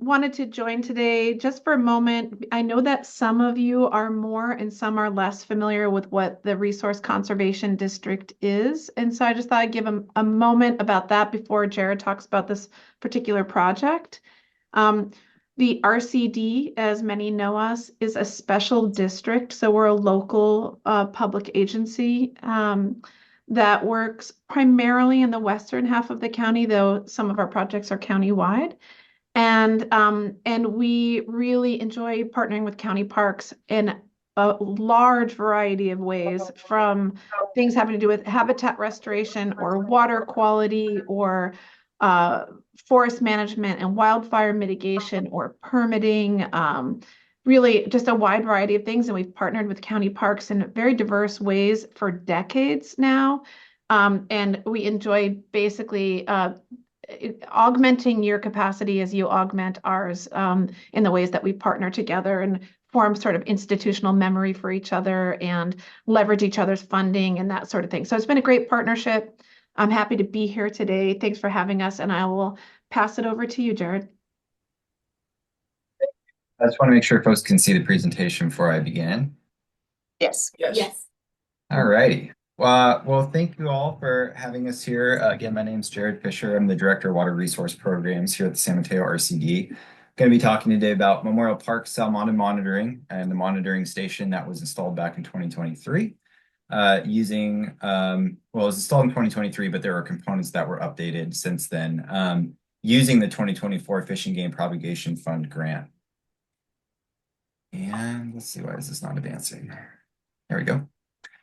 wanted to join today just for a moment. I know that some of you are more and some are less familiar with what the Resource Conservation District is. And so I just thought I'd give a moment about that before Jared talks about this particular project. The RCD, as many know us, is a special district. So we're a local public agency that works primarily in the western half of the county, though some of our projects are countywide. And we really enjoy partnering with county parks in a large variety of ways, from things having to do with habitat restoration or water quality or forest management and wildfire mitigation or permitting. Really just a wide variety of things. And we've partnered with county parks in very diverse ways for decades now. And we enjoy basically augmenting your capacity as you augment ours, in the ways that we partner together and form sort of institutional memory for each other and leverage each other's funding and that sort of thing. So it's been a great partnership. I'm happy to be here today. Thanks for having us, and I will pass it over to you, Jared. I just want to make sure folks can see the presentation before I begin. Yes. Yes. All righty. Well, thank you all for having us here. Again, my name is Jared Fisher. I'm the Director of Water Resource Programs here at the San Mateo RCD. Going to be talking today about Memorial Park salmon monitoring and the monitoring station that was installed back in 2023. Using, well, it was installed in 2023, but there are components that were updated since then, using the 2024 Fish and Game Propagation Fund grant. And let's see, why is this not advancing? There we go.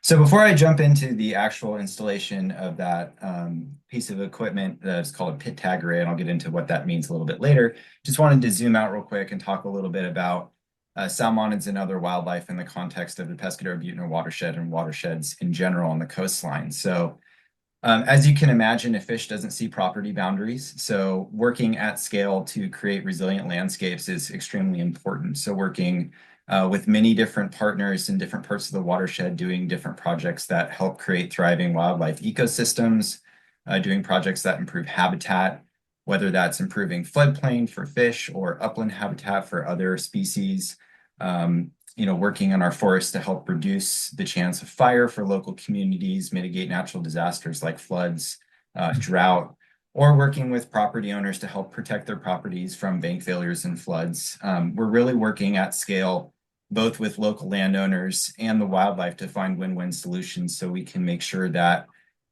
So before I jump into the actual installation of that piece of equipment that's called a pit tag array, and I'll get into what that means a little bit later, just wanted to zoom out real quick and talk a little bit about salmonids and other wildlife in the context of the Pescadero-Buttner watershed and watersheds in general on the coastline. So as you can imagine, a fish doesn't see property boundaries. So working at scale to create resilient landscapes is extremely important. So working with many different partners in different parts of the watershed, doing different projects that help create thriving wildlife ecosystems, doing projects that improve habitat, whether that's improving floodplain for fish or upland habitat for other species, working in our forests to help reduce the chance of fire for local communities, mitigate natural disasters like floods, drought, or working with property owners to help protect their properties from bank failures and floods. We're really working at scale, both with local landowners and the wildlife, to find win-win solutions so we can make sure that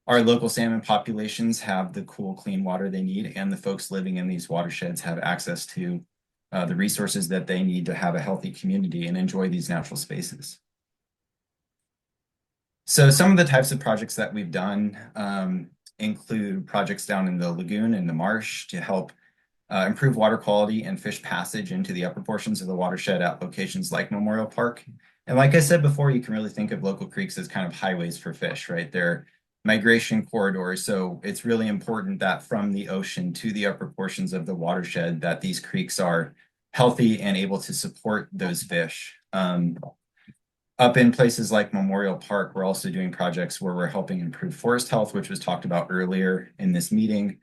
our local salmon populations have the cool, clean water they need, and the folks living in these watersheds have access to the resources that they need to have a healthy community and enjoy these natural spaces. So some of the types of projects that we've done include projects down in the lagoon and the marsh to help improve water quality and fish passage into the upper portions of the watershed at locations like Memorial Park. And like I said before, you can really think of local creeks as kind of highways for fish, right? They're migration corridors. So it's really important that from the ocean to the upper portions of the watershed, that these creeks are healthy and able to support those fish. Up in places like Memorial Park, we're also doing projects where we're helping improve forest health, which was talked about earlier in this meeting.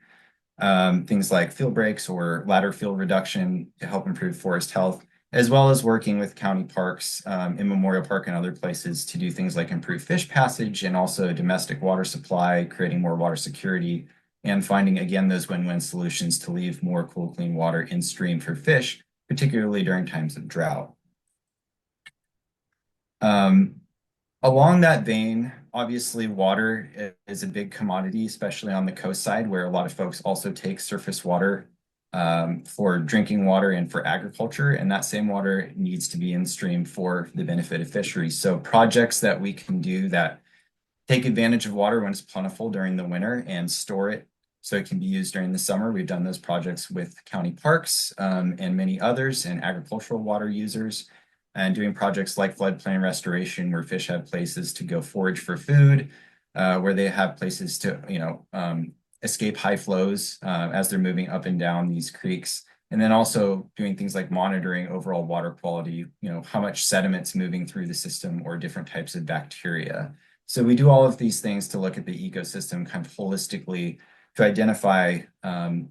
Things like field breaks or ladder field reduction to help improve forest health, as well as working with county parks in Memorial Park and other places to do things like improve fish passage and also domestic water supply, creating more water security, and finding, again, those win-win solutions to leave more cool, clean water in stream for fish, particularly during times of drought. Along that vein, obviously water is a big commodity, especially on the coast side, where a lot of folks also take surface water for drinking water and for agriculture, and that same water needs to be in stream for the benefit of fisheries. So projects that we can do that take advantage of water when it's plentiful during the winter and store it so it can be used during the summer. We've done those projects with county parks and many others and agricultural water users, and doing projects like floodplain restoration where fish have places to go forage for food, where they have places to, escape high flows as they're moving up and down these creeks. And then also doing things like monitoring overall water quality, how much sediment's moving through the system or different types of bacteria. So we do all of these things to look at the ecosystem kind of holistically to identify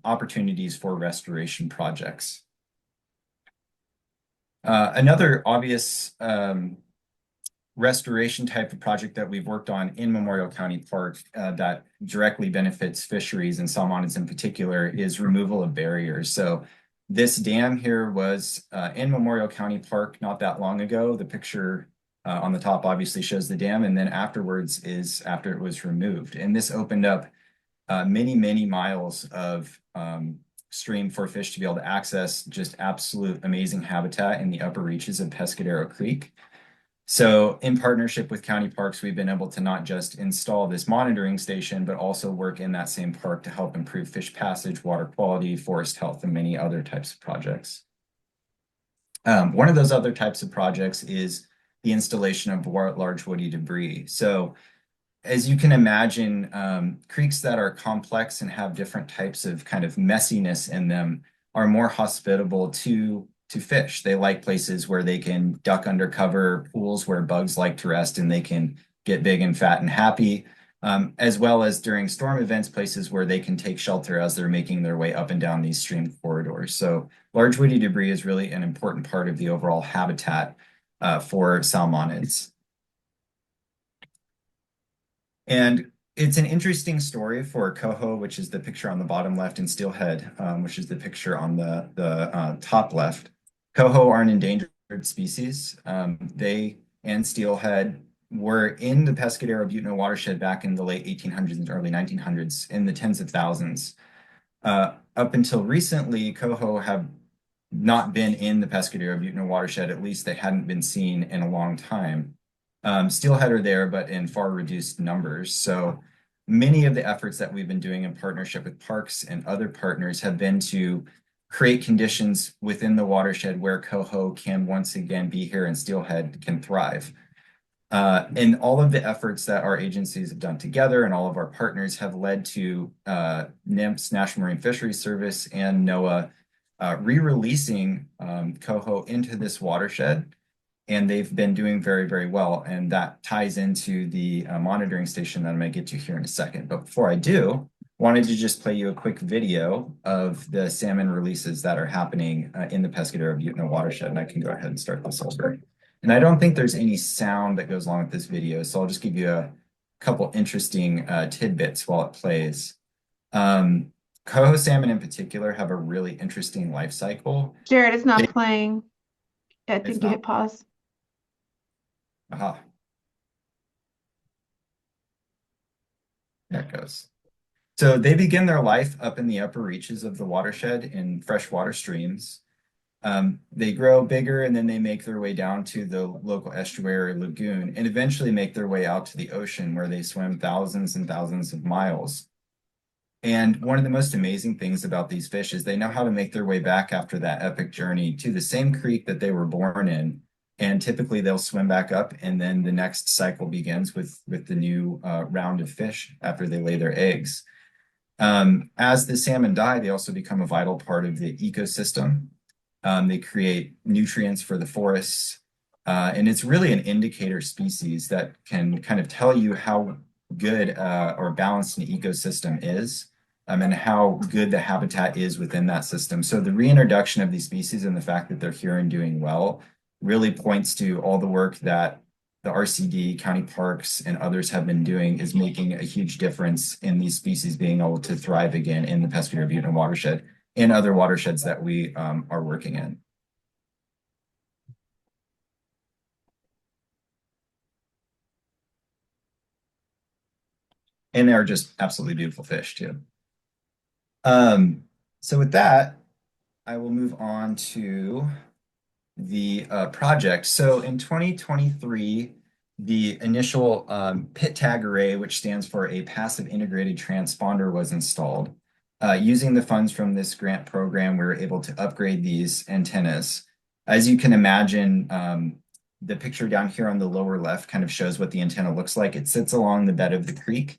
opportunities for restoration projects. Another obvious restoration type of project that we've worked on in Memorial County Park that directly benefits fisheries and salmonids in particular is removal of barriers. So this dam here was in Memorial County Park not that long ago. The picture on the top obviously shows the dam, and then afterwards is after it was removed. And this opened up many, many miles of stream for fish to be able to access just absolute amazing habitat in the upper reaches of Pescadero Creek. So in partnership with county parks, we've been able to not just install this monitoring station, but also work in that same park to help improve fish passage, water quality, forest health, and many other types of projects. One of those other types of projects is the installation of large woody debris. So as you can imagine, creeks that are complex and have different types of kind of messiness in them are more hospitable to fish. They like places where they can duck under cover, pools where bugs like to rest and they can get big and fat and happy, as well as during storm events, places where they can take shelter as they're making their way up and down these stream corridors. So large woody debris is really an important part of the overall habitat for salmonids. And it's an interesting story for coho, which is the picture on the bottom left, and steelhead, which is the picture on the top left. Coho are an endangered species. They and steelhead were in the Pescadero-Butno watershed back in the late 1800s and early 1900s in the tens of thousands. Up until recently, coho have not been in the Pescadero-Butno watershed. At least they hadn't been seen in a long time. Steelhead are there, but in far reduced numbers. So many of the efforts that we've been doing in partnership with parks and other partners have been to create conditions within the watershed where coho can once again be here and steelhead can thrive. And all of the efforts that our agencies have done together and all of our partners have led to NMFS, National Marine Fisheries Service, and NOAA re-releasing coho into this watershed. And they've been doing very, very well. And that ties into the monitoring station that I'm going to get to here in a second. But before I do, wanted to just play you a quick video of the salmon releases that are happening in the Pescadero-Butno watershed. And I can go ahead and start this over. And I don't think there's any sound that goes along with this video. So I'll just give you a couple interesting tidbits while it plays. Coho salmon in particular have a really interesting life cycle. Jared, it's not playing. I think you not? hit pause. Aha. There it goes. So they begin their life up in the upper reaches of the watershed in freshwater streams. They grow bigger and then they make their way down to the local estuary or lagoon and eventually make their way out to the ocean where they swim thousands and thousands of miles. And one of the most amazing things about these fish is they know how to make their way back after that epic journey to the same creek that they were born in. And typically they'll swim back up and then the next cycle begins with the new round of fish after they lay their eggs. As the salmon die, they also become a vital part of the ecosystem. They create nutrients for the forests. And it's really an indicator species that can kind of tell you how good or balanced an ecosystem is and how good the habitat is within that system. So the reintroduction of these species and the fact that they're here and doing well really points to all the work that the RCD, county parks, and others have been doing is making a huge difference in these species being able to thrive again in the Pescadero-Butno watershed and other watersheds that we are working in. And they're just absolutely beautiful fish too. So with that, I will move on to the project. So in 2023, the initial PIT tag array, which stands for a passive integrated transponder, was installed. Using the funds from this grant program, we were able to upgrade these antennas. As you can imagine, the picture down here on the lower left kind of shows what the antenna looks like. It sits along the bed of the creek.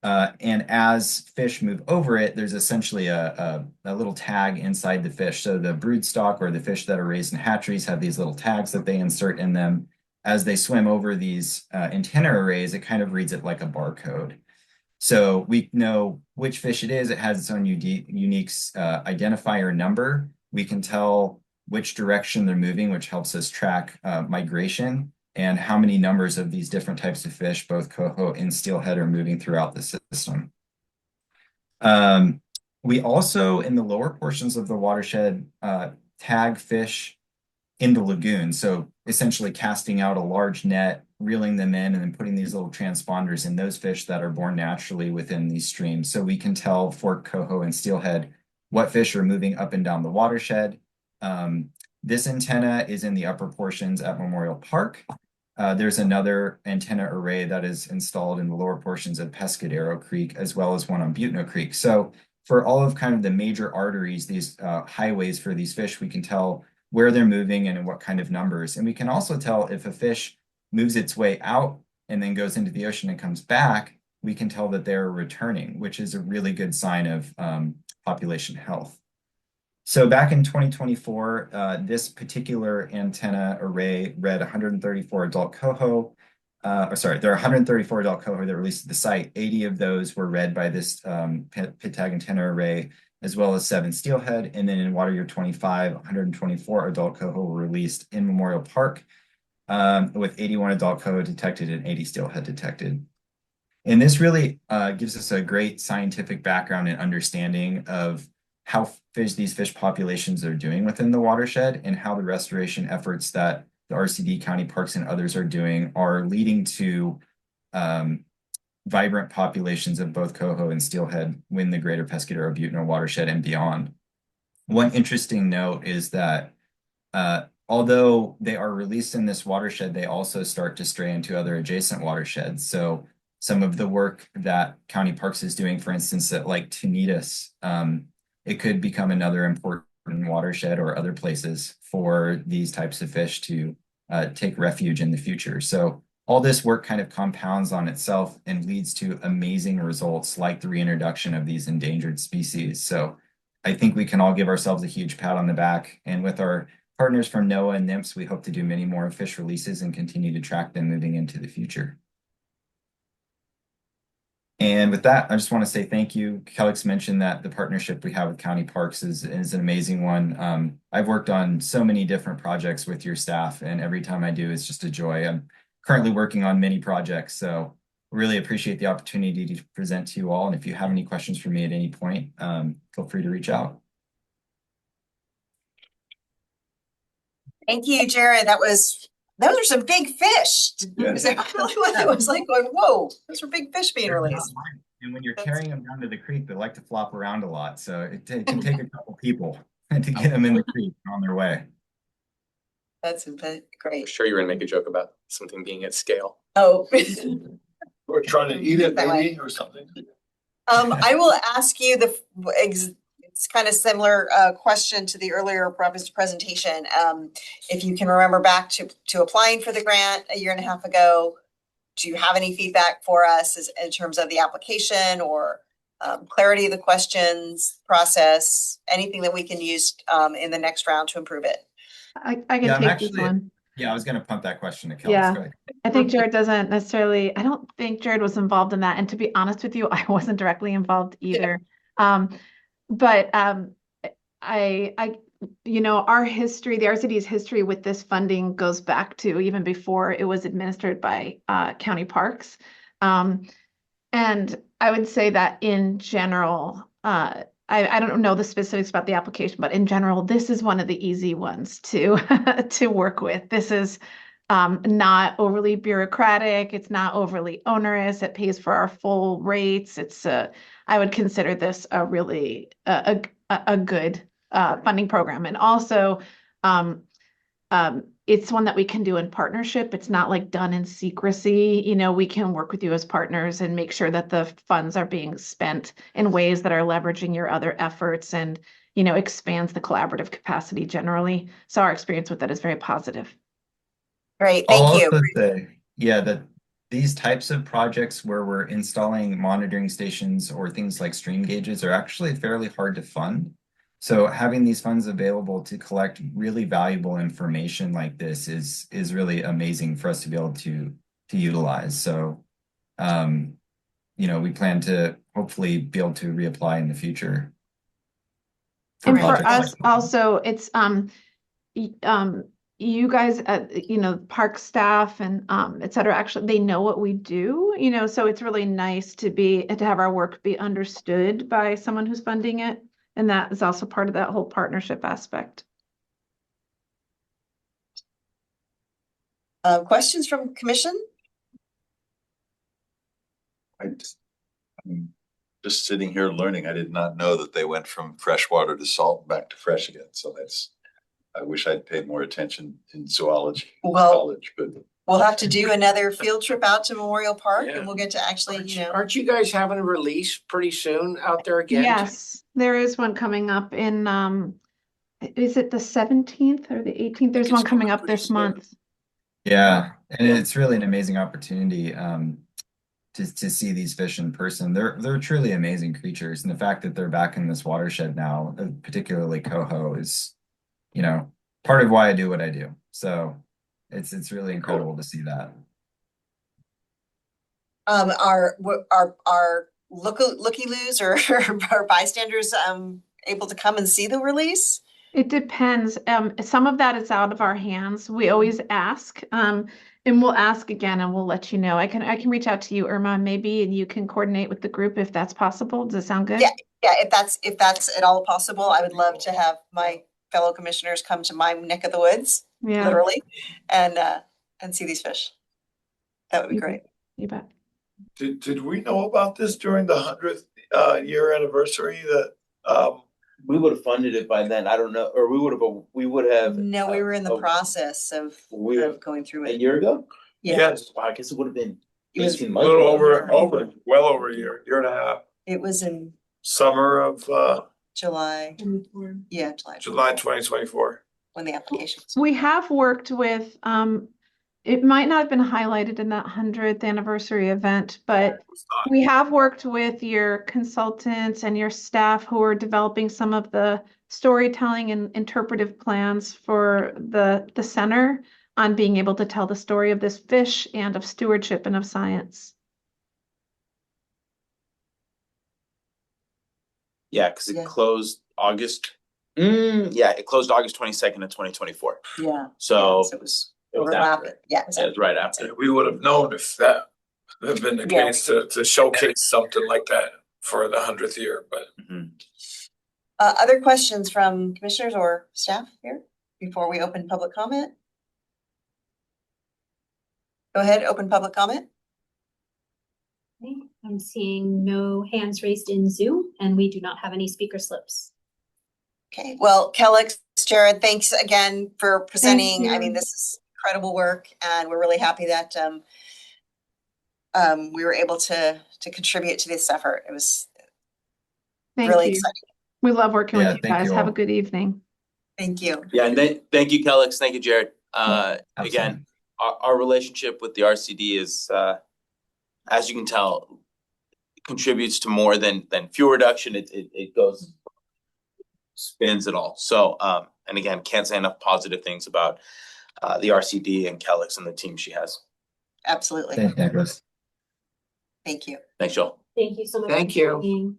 And as fish move over it, there's essentially a little tag inside the fish. So the brood stock or the fish that are raised in hatcheries have these little tags that they insert in them. As they swim over these antenna arrays, it kind of reads it like a barcode. So we know which fish it is. It has its own unique identifier number. We can tell which direction they're moving, which helps us track migration and how many numbers of these different types of fish, both coho and steelhead, are moving throughout the system. We also, in the lower portions of the watershed, tag fish in the lagoon. So essentially casting out a large net, reeling them in, and then putting these little transponders in those fish that are born naturally within these streams. So we can tell for coho and steelhead what fish are moving up and down the watershed. This antenna is in the upper portions at Memorial Park. There's another antenna array that is installed in the lower portions of Pescadero Creek, as well as one on Butno Creek. So for all of kind of the major arteries, these highways for these fish, we can tell where they're moving and in what kind of numbers. And we can also tell if a fish moves its way out and then goes into the ocean and comes back, we can tell that they're returning, which is a really good sign of population health. So back in 2024, this particular antenna array read 134 adult coho. There are 134 adult coho that released to the site. 80 of those were read by this pit tag antenna array, as well as 7 steelhead. And then in water year 25, 124 adult coho were released in Memorial Park, with 81 adult coho detected and 80 steelhead detected. And this really gives us a great scientific background and understanding of how these fish populations are doing within the watershed and how the restoration efforts that the RCD county parks and others are doing are leading to vibrant populations of both coho and steelhead within the greater Pescadero Butno watershed and beyond. One interesting note is that although they are released in this watershed, they also start to stray into other adjacent watersheds. So some of the work that county parks is doing, for instance, at Lake Tunitas, it could become another important watershed or other places for these types of fish to take refuge in the future. So all this work kind of compounds on itself and leads to amazing results like the reintroduction of these endangered species. So I think we can all give ourselves a huge pat on the back. And with our partners from NOAA and NIMS, we hope to do many more fish releases and continue to track them moving into the future. And with that, I just want to say thank you. Kellex mentioned that the partnership we have with county parks is an amazing one. I've worked on so many different projects with your staff, and every time I do, it's just a joy. I'm currently working on many projects, so really appreciate the opportunity to present to you all. And if you have any questions for me at any point, feel free to reach out. Thank you, Jared. Those are some big fish. Yeah. It was like going, whoa, those are big fish being released. And when you're carrying them down to the creek, they like to flop around a lot. So it can take a couple people to get them in the creek on their way. That's I'm great. sure you're gonna make a joke about something being at scale. Oh. Or trying to eat it maybe or something. I will ask you it's kind of similar question to the earlier presentation. If you can remember back to applying for the grant a year and a half ago, do you have any feedback for us in terms of the application or clarity of the questions, process, anything that we can use in the next round to improve it? I can take this one. Yeah, I was going to punt that question to Kelly. Yeah. I think Jared doesn't necessarily, I don't think Jared was involved in that. And to be honest with you, I wasn't directly involved either. But our history, the RCD's history with this funding goes back to even before it was administered by county parks. And I would say that in general, I don't know the specifics about the application, but in general, this is one of the easy ones to to work with. This is not overly bureaucratic. It's not overly onerous. It pays for our full rates. I would consider this a really a good funding program, and also it's one that we can do in partnership. It's not like done in secrecy. We can work with you as partners and make sure that the funds are being spent in ways that are leveraging your other efforts and, expands the collaborative capacity generally. So our experience with that is very positive. Great, thank you. Also say, that these types of projects where we're installing monitoring stations or things like stream gauges are actually fairly hard to fund. So having these funds available to collect really valuable information like this is really amazing for us to be able to utilize. So we plan to hopefully be able to reapply in the future. For And for projects like us also, it's you guys, park staff and et cetera, actually, they know what we do, so it's really nice to have our work be understood by someone who's funding it. And that is also part of that whole partnership aspect. Questions from commission? I'm just sitting here learning. I did not know that they went from freshwater to salt and back to fresh again. So I wish I'd paid more attention in zoology in college, but We'll have to do another field trip out to Memorial Park Yeah. and we'll get to actually, Aren't you guys having a release pretty soon out there again? Yes, there is one coming up in, is it the 17th or the 18th? There's one coming up this month. Yeah, and it's really an amazing opportunity to see these fish in person. They're truly amazing creatures, and the fact that they're back in this watershed now, particularly coho, is part of why I do what I do. So it's really incredible to see that. Are looky-loos or are bystanders able to come and see the release? It depends. Some of that is out of our hands. We always ask, and we'll ask again and we'll let you know. I can reach out to you, Irma, maybe, and you can coordinate with the group if that's possible. Does it sound good? Yeah, if that's at all possible, I would love to have my fellow commissioners come to my neck of the woods, Yeah, literally, and see these fish. That would be great. you bet. Did we know about this during the 100th year anniversary that We would have funded it by then. I don't know, or we would have. No, we were in the process of going through A it. year ago? Yeah. Yes, Wow, I guess it would have been It was 18 a months. little ago. well over a year and a half, It was in summer of July. Yeah, July 2024. when the application was. We have worked with, it might not have been highlighted in that 100th anniversary event, but we have worked with your consultants and your staff who are developing some of the storytelling and interpretive plans for the center on being able to tell the story of this fish and of stewardship and of science. Yeah, because it Yeah. closed August. Yeah, it closed August 22nd of 2024. Yeah. So So it was it was overlapping. after. Yeah. Yeah, it was right after. We would have known if that had been the Yeah. case to showcase something like that for the 100th year, but. Mhm. Other questions from commissioners or staff here before we open public comment? Go ahead, open public comment. Okay, I'm seeing no hands raised in Zoom, and we do not have any speaker slips. Okay, well, Kellex, Jared, thanks again for presenting. I mean, you. this is incredible work and we're really happy that we were able to contribute to this effort. It was Thank really you. exciting. We love working Yeah, with you thank guys. you Have a all. good evening. Thank you. Yeah, and thank you, Kellex. Thank you, Jared. Again, Absolutely. our relationship with the RCD is, as you can tell, contributes to more than fuel reduction. It goes, spins it all. So, and again, can't say enough positive things about the RCD and Kellex and the team she has. Absolutely. Thanks, Nicholas. Thank you. Thanks, Joel. Thank you so much. Thank for you. joining.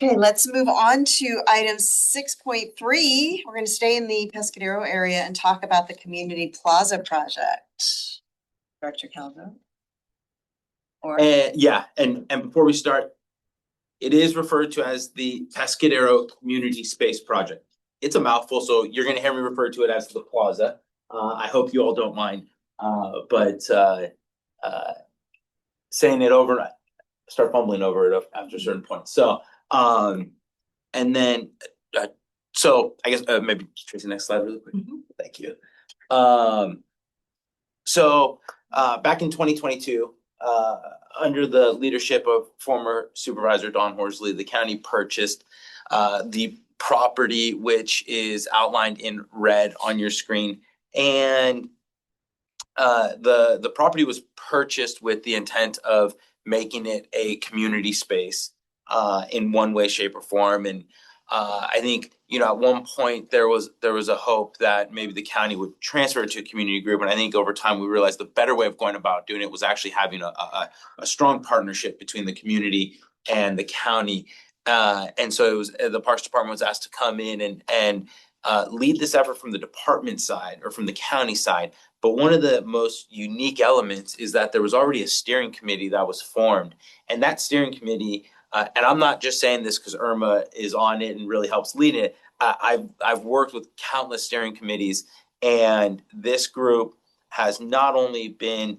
Okay, let's move on to item 6.3. We're going to stay in the Pescadero area and talk about the Community Plaza project. Director Calvo. Or Yeah, and before we start, it is referred to as the Pescadero Community Space Project. It's a mouthful, so you're gonna hear me refer to it as the Plaza. I hope you all don't mind, but saying it over, I start fumbling over it after a certain point. So, and then, so I guess maybe Tracy, next slide really quick. Thank you. So back in 2022, under the leadership of former Supervisor Don Horsley, the county purchased the property, which is outlined in red on your screen. And the property was purchased with the intent of making it a community space in one way, shape, or form. And I think at one point there was a hope that maybe the county would transfer it to a community group. And I think over time we realized the better way of going about doing it was actually having a strong partnership between the community and the county. And so it was the Parks Department was asked to come in and lead this effort from the department side or from the county side. But one of the most unique elements is that there was already a steering committee that was formed. And that steering committee, and I'm not just saying this because Irma is on it and really helps lead it. I've worked with countless steering committees, and this group has not only been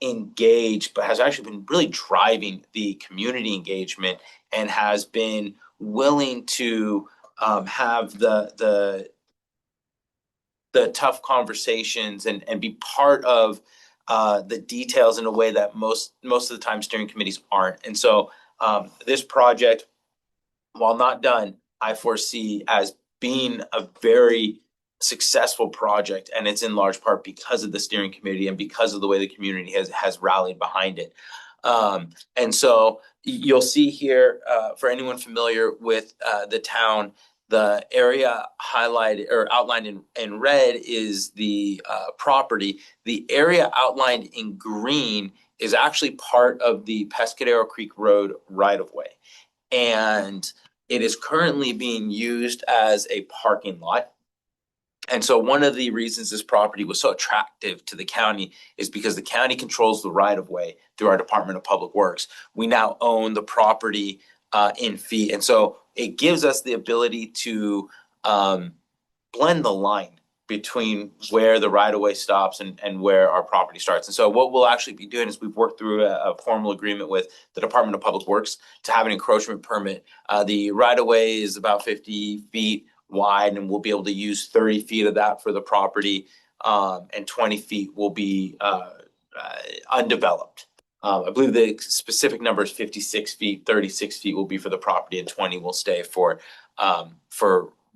engaged, but has actually been really driving the community engagement and has been willing to have the tough conversations and be part of the details in a way that most of the time steering committees aren't. And so this project, while not done, I foresee as being a very successful project, and it's in large part because of the steering committee and because of the way the community has rallied behind it. And so you'll see here, for anyone familiar with the town, the area highlighted or outlined in red is the property. The area outlined in green is actually part of the Pescadero Creek Road right-of-way. And it is currently being used as a parking lot. And so one of the reasons this property was so attractive to the county is because the county controls the right-of-way through our Department of Public Works. We now own the property in fee. And so it gives us the ability to blend the line between where the right-of-way stops and where our property starts. And so what we'll actually be doing is we've worked through a formal agreement with the Department of Public Works to have an encroachment permit. The right-of-way is about 50 feet wide, and we'll be able to use 30 feet of that for the property, and 20 feet will be undeveloped. I believe the specific number is 56 feet, 36 feet will be for the property, and 20 will stay for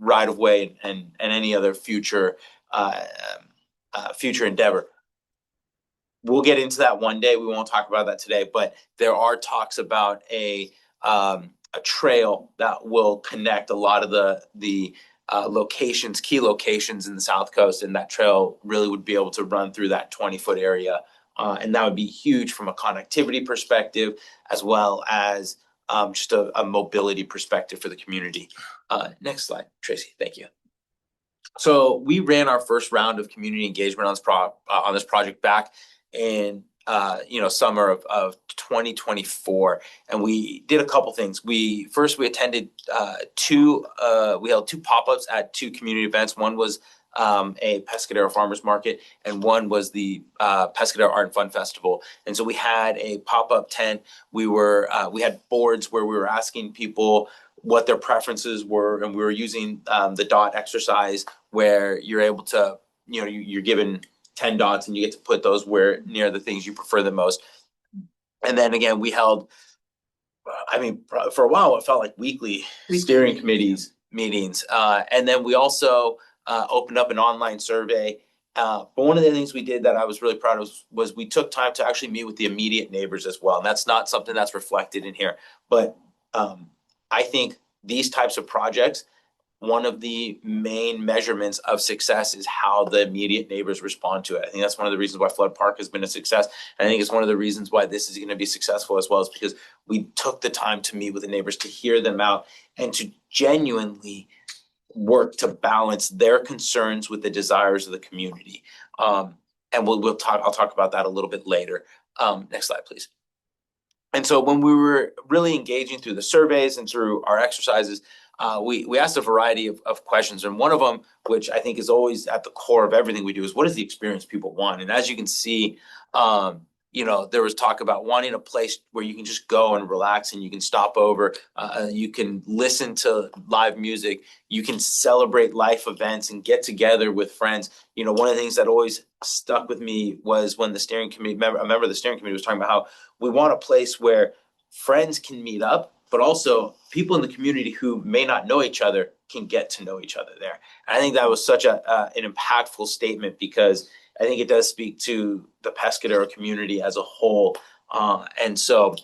right of way and any other future endeavor. We'll get into that one day. We won't talk about that today, but there are talks about a trail that will connect a lot of the key locations in the South Coast, and that trail really would be able to run through that 20-foot area. And that would be huge from a connectivity perspective, as well as just a mobility perspective for the community. Next slide, Tracy. Thank you. So we ran our first round of community engagement on this project back in summer of 2024, and we did a couple things. We attended we held two pop-ups at two community events. One was a Pescadero Farmers Market, and one was the Pescadero Art and Fun Festival. And so we had a pop-up tent. We had boards where we were asking people what their preferences were, and we were using the dot exercise where you're able to, you're given 10 dots and you get to put those where near the things you prefer the most. And then again, we held, for a while, it felt like weekly steering committees meetings. And then we also opened up an online survey. But one of the things we did that I was really proud of was we took time to actually meet with the immediate neighbors as well. And that's not something that's reflected in here. But I think these types of projects, one of the main measurements of success is how the immediate neighbors respond to it. I think that's one of the reasons why Flood Park has been a success. And I think it's one of the reasons why this is going to be successful as well, is because we took the time to meet with the neighbors, to hear them out, and to genuinely work to balance their concerns with the desires of the community. And I'll talk about that a little bit later. Next slide, please. And so when we were really engaging through the surveys and through our exercises, we asked a variety of questions. And one of them, which I think is always at the core of everything we do, is what is the experience people want? And as you can see, there was talk about wanting a place where you can just go and relax, and you can stop over, you can listen to live music, you can celebrate life events and get together with friends. One of the things that always stuck with me was when a member of the steering committee was talking about how we want a place where friends can meet up, but also people in the community who may not know each other can get to know each other there. And I think that was such an impactful statement, because I think it does speak to the Pescadero community as a whole. And so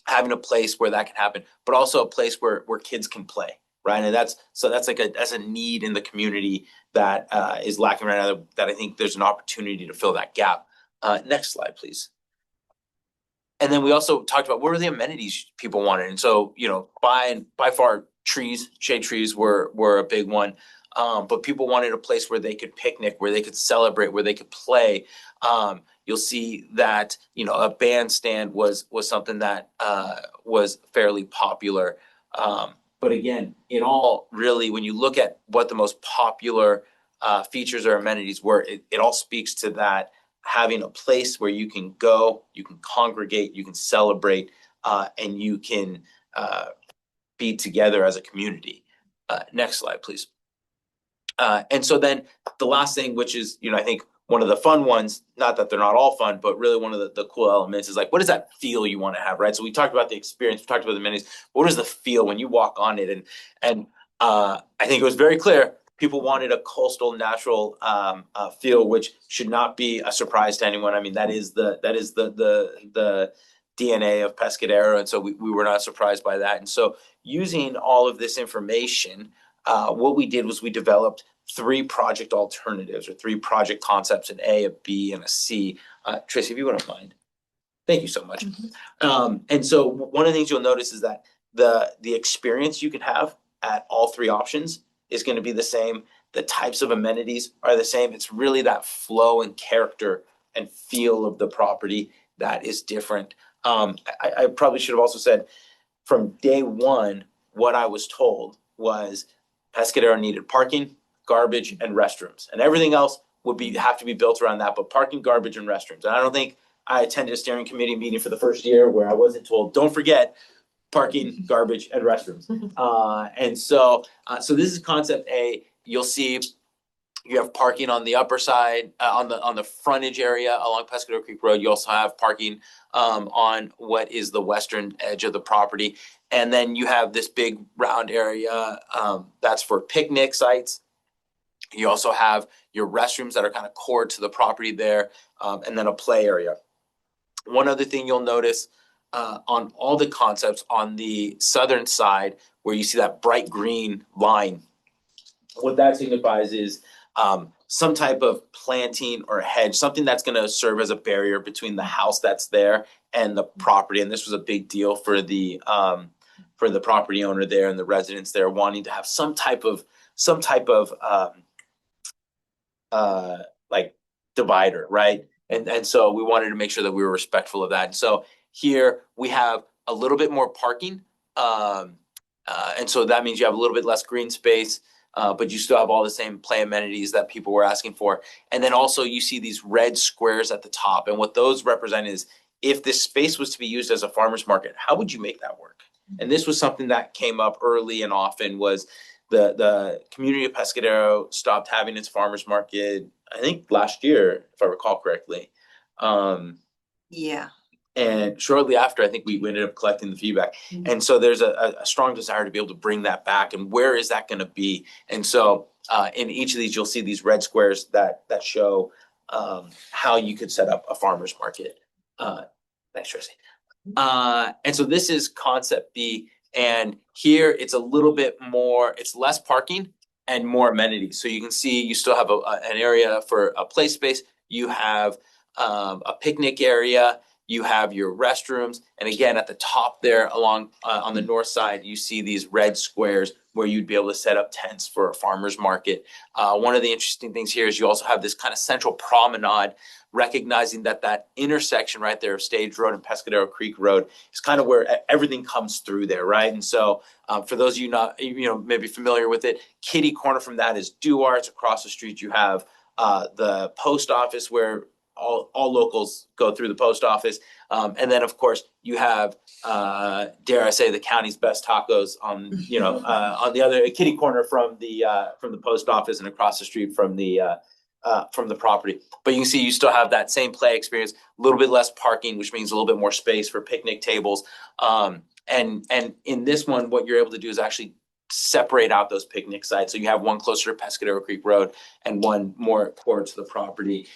having a place where that can happen, but also a place where kids can play. right? And that's a need in the community that is lacking right now, that I think there's an opportunity to fill that gap. Next slide, please. And then we also talked about what were the amenities people wanted. And so, by far, shade trees were a big one. But people wanted a place where they could picnic, where they could celebrate, where they could play. You'll see that, a bandstand was something that was fairly popular. But again, in all, really, when you look at what the most popular features or amenities were, it all speaks to that, having a place where you can go, you can congregate, you can celebrate, and you can be together as a community. Next slide, please. And so then the last thing, which is, I think one of the fun ones, not that they're not all fun, but really one of the cool elements is like, what is that feel you want to have, right? So we talked about the experience, we talked about the amenities. What is the feel when you walk on it? And I think it was very clear. People wanted a coastal, natural feel, which should not be a surprise to anyone. I mean, that is the DNA of Pescadero, and so we were not surprised by that. And so, using all of this information, what we did was we developed 3 project alternatives, or 3 project concepts: an A, a B, and a C. Tracy, if you wouldn't mind. Thank you so much. And so one of the things you'll notice is that the experience you can have at all 3 options is going to be the same. The types of amenities are the same. It's really that flow and character and feel of the property that is different. I probably should have also said, from day one, what I was told was Pescadero needed parking, garbage, and restrooms, and everything else would have to be built around that. But parking, garbage, and restrooms. And I don't think I attended a steering committee meeting for the first year where I wasn't told, don't forget parking, garbage, and restrooms. And so this is concept A. You'll see you have parking on the upper side, on the frontage area along Pescadero Creek Road. You also have parking on what is the western edge of the property. And then you have this big round area that's for picnic sites. You also have your restrooms that are kind of core to the property there, and then a play area. One other thing you'll notice on all the concepts on the southern side, where you see that bright green line, what that signifies is some type of planting or hedge, something that's going to serve as a barrier between the house that's there and the property. And this was a big deal for the property owner there and the residents there, wanting to have some type of like divider, right? And so we wanted to make sure that we were respectful of that. And so here we have a little bit more parking. And so that means you have a little bit less green space, but you still have all the same play amenities that people were asking for. And then also you see these red squares at the top. And what those represent is, if this space was to be used as a farmer's market, how would you make that work? And this was something that came up early and often, was the community of Pescadero stopped having its farmer's market, I think last year, if I recall correctly. Yeah. And shortly after, I think we ended up collecting the feedback. And so there's a strong desire to be able to bring that back. And where is that going to be? And so in each of these, you'll see these red squares that show how you could set up a farmer's market. Thanks, Tracy. And so this is concept B. And here it's a little bit more, it's less parking and more amenities. So you can see you still have an area for a play space. You have a picnic area. You have your restrooms. And again, at the top there along on the north side, you see these red squares where you'd be able to set up tents for a farmer's market. One of the interesting things here is you also have this kind of central promenade, recognizing that intersection right there of Stage Road and Pescadero Creek Road is kind of where everything comes through there, right? And so for those of you not, maybe familiar with it, kitty corner from that is Duart's. Across the street, you have the post office, where all locals go through the post office. And then, of course, you have, dare I say, the county's best tacos on the other kitty corner from the post office and across the street from the property. But you can see you still have that same play experience, a little bit less parking, which means a little bit more space for picnic tables. And in this one, what you're able to do is actually separate out those picnic sites. So you have one closer to Pescadero Creek Road and one more towards the property.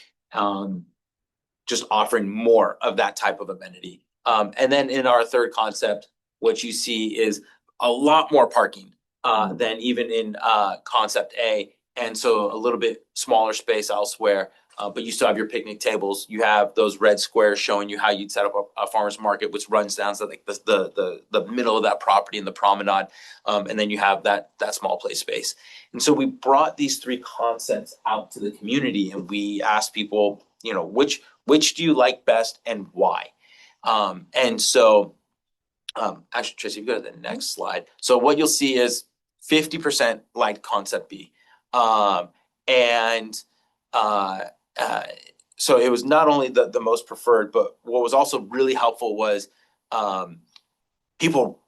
Just offering more of that type of amenity. And then in our third concept, what you see is a lot more parking. than even in concept A. And so a little bit smaller space elsewhere. But you still have your picnic tables. You have those red squares showing you how you'd set up a farmer's market, which runs down to like the middle of that property in the promenade. And then you have that small play space. And so we brought these three concepts out to the community, and we asked people, you know, which do you like best and why? And so actually, Tracy, if you go to the next slide. So what you'll see is 50% liked concept B. And so it was not only the most preferred, but what was also really helpful was people.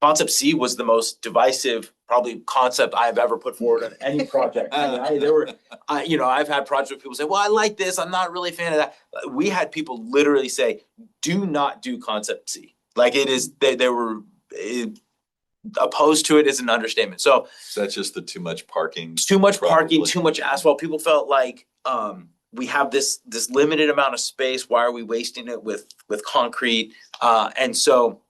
Concept C was the most divisive, probably concept I've ever put forward on any project. I've had projects where people say, "Well, I like this. I'm not really a fan of that." We had people literally say, "Do not do concept C." Like it is, they were opposed to it is an understatement. So that's just the too much parking. Too much parking, probably. too much asphalt. People felt like we have this limited amount of space. Why are we wasting it with concrete? And so.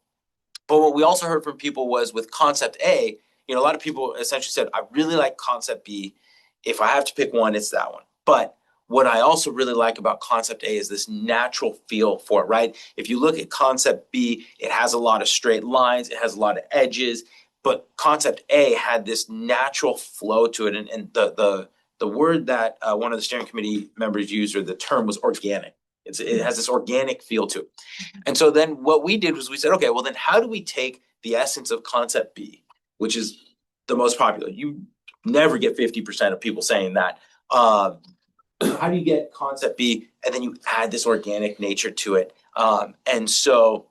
But what we also heard from people was with concept A, you know, a lot of people essentially said, I really like concept B. If I have to pick one, it's that one. But what I also really like about concept A is this natural feel for it, right? If you look at concept B, it has a lot of straight lines, it has a lot of edges, but concept A had this natural flow to it. And the word that one of the steering committee members used, or the term, was organic. It has this organic feel to it. And so then what we did was we said, okay, well then how do we take the essence of concept B, which is the most popular? You never get 50% of people saying that. How do you get concept B and then you add this organic nature to it? And so,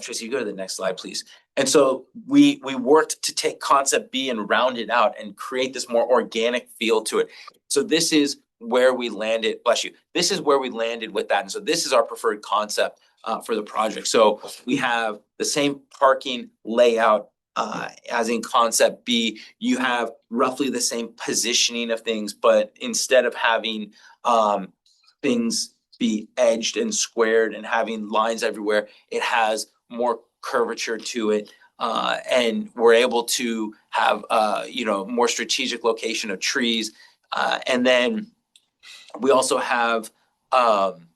Tracy, you go to the next slide, please. And so we worked to take concept B and round it out and create this more organic feel to it. So this is where we landed, bless you. This is where we landed with that. And so this is our preferred concept for the project. So we have the same parking layout as in concept B. You have roughly the same positioning of things, but instead of having things be edged and squared and having lines everywhere, it has more curvature to it. And we're able to have more strategic location of trees. And then we also have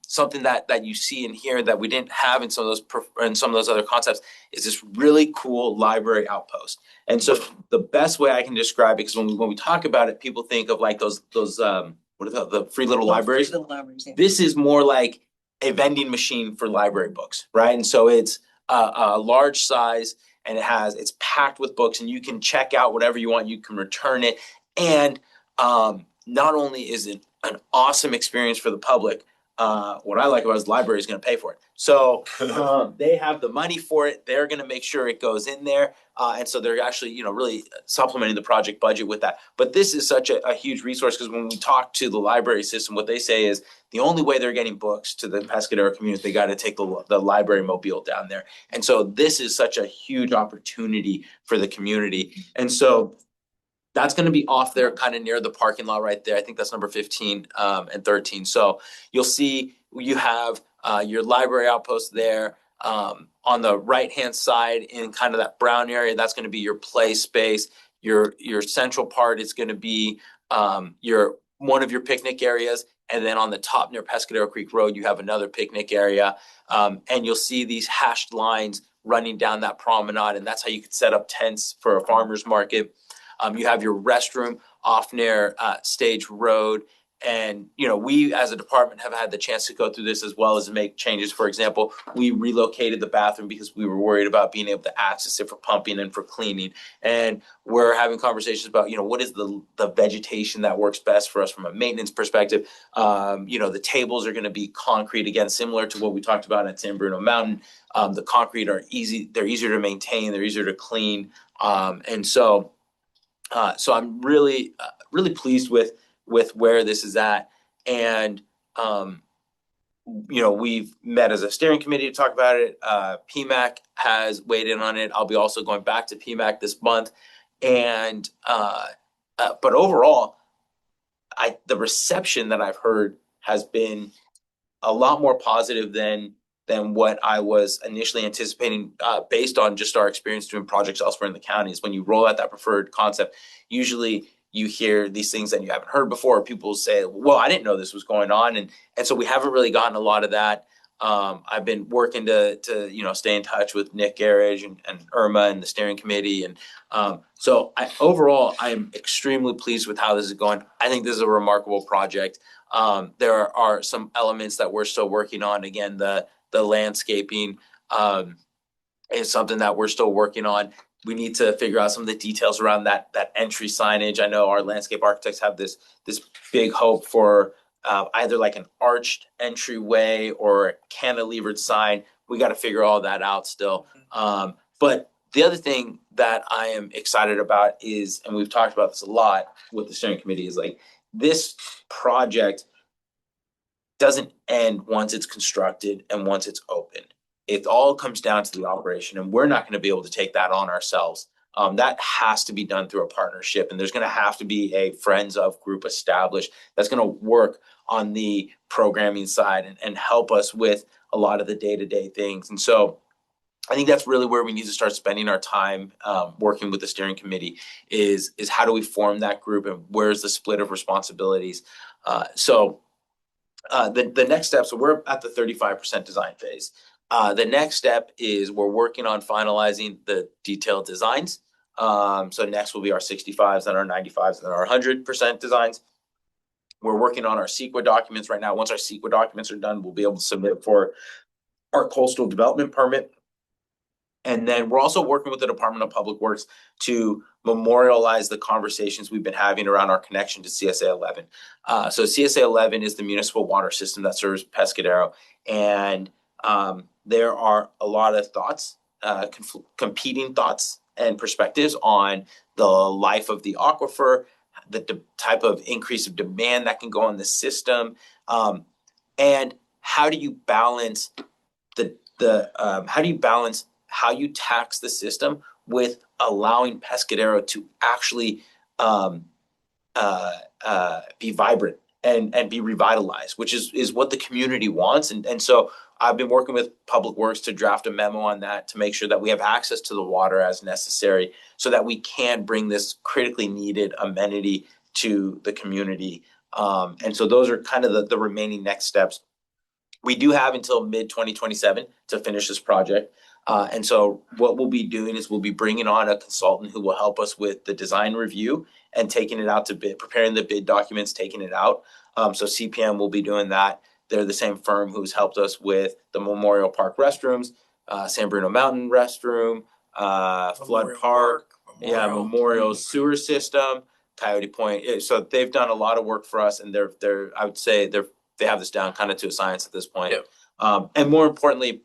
something that you see in here that we didn't have in some of those other concepts, is this really cool library outpost. And so the best way I can describe it, because when we talk about it, people think of like those what are the free little libraries? Free little libraries, yeah. This is more like a vending machine for library books, right? And so it's a large size, and it's packed with books, and you can check out whatever you want. You can return it, and not only is it an awesome experience for the public, what I like about it is the library is going to pay for it. So they have the money for it. They're going to make sure it goes in there. And so they're actually, really supplementing the project budget with that. But this is such a huge resource, because when we talk to the library system, what they say is the only way they're getting books to the Pescadero community, they got to take the library mobile down there. And so this is such a huge opportunity for the community. And so that's going to be off there kind of near the parking lot right there. I think that's number 15 and 13. So you'll see you have your library outpost there. On the right-hand side in kind of that brown area, that's going to be your play space. Your central part is going to be one of your picnic areas. And then on the top near Pescadero Creek Road, you have another picnic area. And you'll see these hashed lines running down that promenade. And that's how you could set up tents for a farmer's market. You have your restroom off near Stage Road. And, we as a department have had the chance to go through this as well as make changes. For example, we relocated the bathroom because we were worried about being able to access it for pumping and for cleaning. And we're having conversations about, what is the vegetation that works best for us from a maintenance perspective. The tables are going to be concrete, again, similar to what we talked about at San Bruno Mountain. The concrete they're easier to maintain, they're easier to clean. And so I'm really, really pleased with where this is at. And, we've met as a steering committee to talk about it. PMAC has weighed in on it. I'll be also going back to PMAC this month. And, but overall, the reception that I've heard has been a lot more positive than than what I was initially anticipating, based on just our experience doing projects elsewhere in the county. Is when you roll out that preferred concept, usually you hear these things that you haven't heard before. People say, well, I didn't know this was going on. And so we haven't really gotten a lot of that. I've been working to stay in touch with Nick Garage and Irma and the steering committee. And so overall, I am extremely pleased with how this is going. I think this is a remarkable project. There are some elements that we're still working on. Again, the landscaping is something that we're still working on. We need to figure out some of the details around that entry signage. I know our landscape architects have this big hope for either like an arched entryway or a cantilevered sign. We got to figure all that out still. But the other thing that I am excited about is, and we've talked about this a lot with the steering committee, is like this project doesn't end once it's constructed and once it's open. It all comes down to the operation, and we're not going to be able to take that on ourselves. That has to be done through a partnership, and there's going to have to be a friends of group established that's going to work on the programming side and help us with a lot of the day-to-day things. And so I think that's really where we need to start spending our time, working with the steering committee is how do we form that group and where's the split of responsibilities? The next step, so we're at the 35% design phase. The next step is we're working on finalizing the detailed designs. So next will be our 65s, then our 95s, and then our 100% designs. We're working on our CEQA documents right now. Once our CEQA documents are done, we'll be able to submit for our coastal development permit. And then we're also working with the Department of Public Works to memorialize the conversations we've been having around our connection to CSA 11. So CSA 11 is the municipal water system that serves Pescadero. And there are a lot of thoughts, competing thoughts and perspectives on the life of the aquifer, the type of increase of demand that can go on the system. And how do you balance how you tax the system with allowing Pescadero to actually be vibrant and be revitalized, which is what the community wants. And so I've been working with Public Works to draft a memo on that to make sure that we have access to the water as necessary so that we can bring this critically needed amenity to the community. And so those are kind of the remaining next steps. We do have until mid-2027 to finish this project. And so what we'll be doing is we'll be bringing on a consultant who will help us with the design review and taking it out to bid, preparing the bid documents, taking it out. So CPM will be doing that. They're the same firm who's helped us with the Memorial Park restrooms, San Bruno Mountain restroom, Flood Park, Memorial sewer system, Coyote Point. So they've done a lot of work for us, and I would say they have this down kind of to a science at this point. Yep. And more importantly,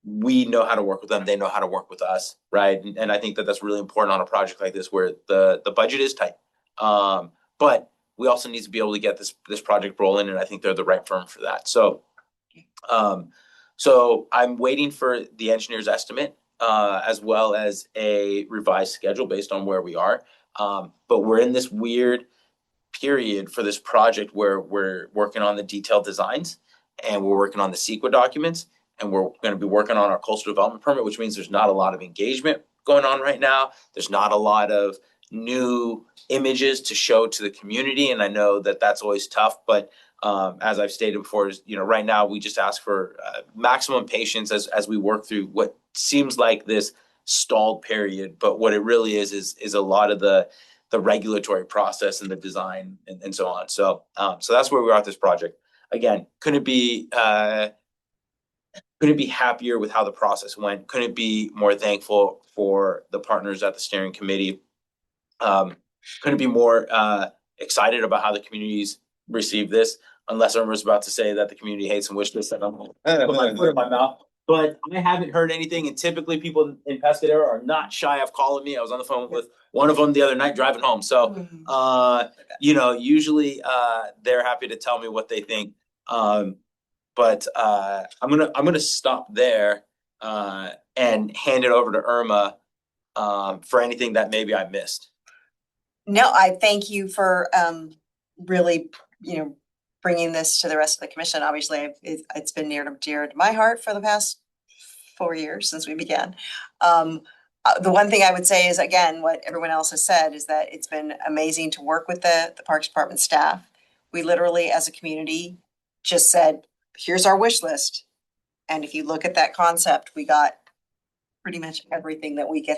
we know how to work with them. They know how to work with us, right? And I think that that's really important on a project like this where the budget is tight. But we also need to be able to get this project rolling, and I think they're the right firm for that. So I'm waiting for the engineer's estimate, as well as a revised schedule based on where we are. But we're in this weird period for this project where we're working on the detailed designs and we're working on the CEQA documents and we're going to be working on our coastal development permit, which means there's not a lot of engagement going on right now. There's not a lot of new images to show to the community. And I know that that's always tough, but as I've stated before, right now we just ask for maximum patience as we work through what seems like this stalled period. But what it really is a lot of the regulatory process and the design and so on. So that's where we are at this project. Again, couldn't be happier with how the process went. Couldn't be more thankful for the partners at the steering committee. Couldn't be more excited about how the community's received this, unless Irma's about to say that the community hates and wish list that I'm put my foot in my mouth. But I haven't heard anything, and typically people in Pescadero are not shy of calling me. I was on the phone with one of them the other night driving home. So, usually they're happy to tell me what they think. But I'm gonna stop there and hand it over to Irma for anything that maybe I missed. No, I thank you for really, bringing this to the rest of the commission. Obviously, it's been near and dear to my heart for the past 4 years since we began. The one thing I would say is, again, what everyone else has said is that it's been amazing to work with the Parks Department staff. We literally, as a community, just said, here's our wish list. And if you look at that concept, we got pretty much everything that we could,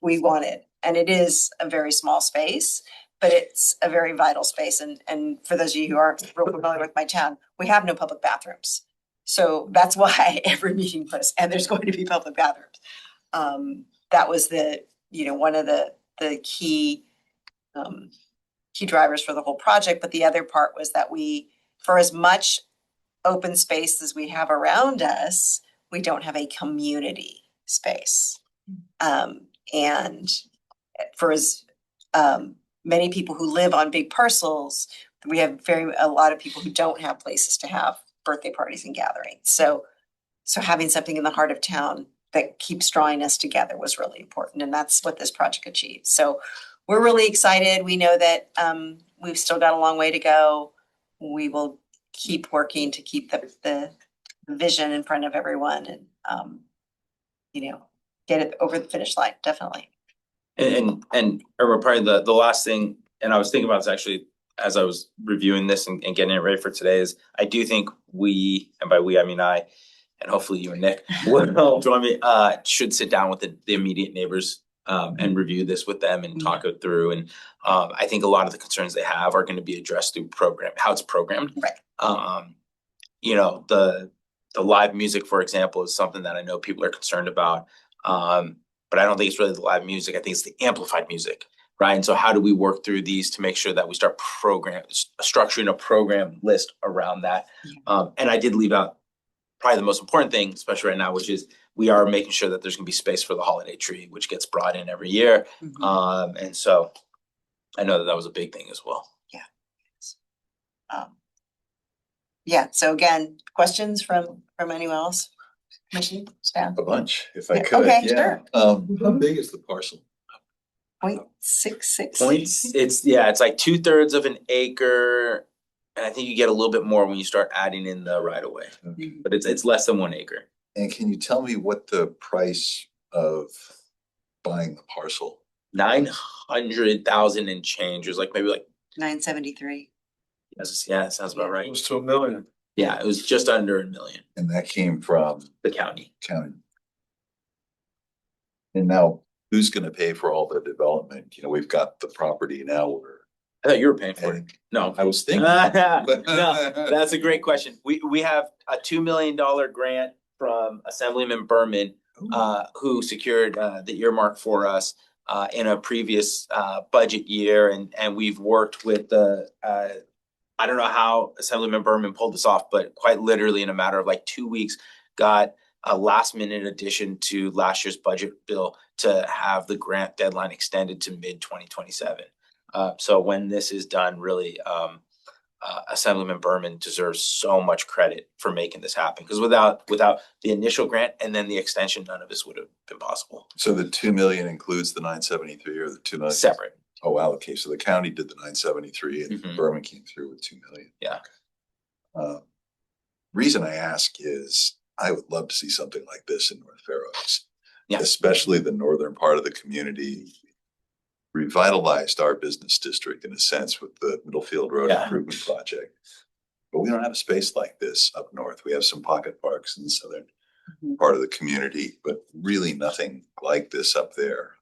we wanted. And it is a very small space, but it's a very vital space. And for those of you who aren't real familiar with my town, we have no public bathrooms. So that's why every meeting was, and there's going to be public bathrooms. That was one of the key drivers for the whole project. But the other part was that for as much open space as we have around us, we don't have a community space. And for as many people who live on big parcels, we have a lot of people who don't have places to have birthday parties and gatherings. So having something in the heart of town that keeps drawing us together was really important. And that's what this project achieves. So we're really excited. We know that we've still got a long way to go. We will keep working to keep the vision in front of everyone and, get it over the finish line, definitely. And probably the last thing, and I was thinking about this actually as I was reviewing this and getting it ready for today, is I do think we, and by we I mean I, and hopefully you and Nick will join me, should sit down with the immediate neighbors and review this with them and talk it through. And I think a lot of the concerns they have are going to be addressed through how it's programmed. Right. The live music, for example, is something that I know people are concerned about. But I don't think it's really the live music. I think it's the amplified music, right? And so how do we work through these to make sure that we start structuring a program list around that? And I did leave out probably the most important thing, especially right now, which is we are making sure that there's going to be space for the holiday tree, which gets brought in every year. And so I know that was a big thing as well. So again, questions from anyone else? Commission staff? A bunch, if I Yeah, could. okay, Yeah. sure. How big is the parcel? 0.66. It's like 2/3 of an acre. And I think you get a little bit more when you start adding in the right of way, but it's less than 1 acre. And can you tell me what the price of buying the parcel? 900,000 and change. It was maybe 973. Yes, yeah, that sounds about right. Close to $1 million. Yeah, it was just under $1 million. And that came from The county. And now who's gonna pay for all the development? We've got the property now where. I thought you were paying for it. No, I was thinking. no, that's a great question. We have a $2 million grant from Assemblyman Berman, who secured the earmark for us in a previous budget year, and we've worked with the. I don't know how Assemblyman Berman pulled this off, but quite literally in a matter of 2 weeks, got a last minute addition to last year's budget bill to have the grant deadline extended to mid-2027. So when this is done, really, Assemblyman Berman deserves so much credit for making this happen, because without the initial grant and then the extension, none of this would have been possible. So the 2 million includes the 973 or the 2 million? Separate. Oh, wow. Okay. So the county did the 973 and Berman came through with 2 million. Yeah. Reason I ask is I would love to see something like this in North Fair Oaks, especially the northern part of the community. Revitalized our business district in a sense with the Middlefield Road Improvement Project. But we don't have a space like this up north. We have some pocket parks in the southern part of the community, but really nothing like this up there.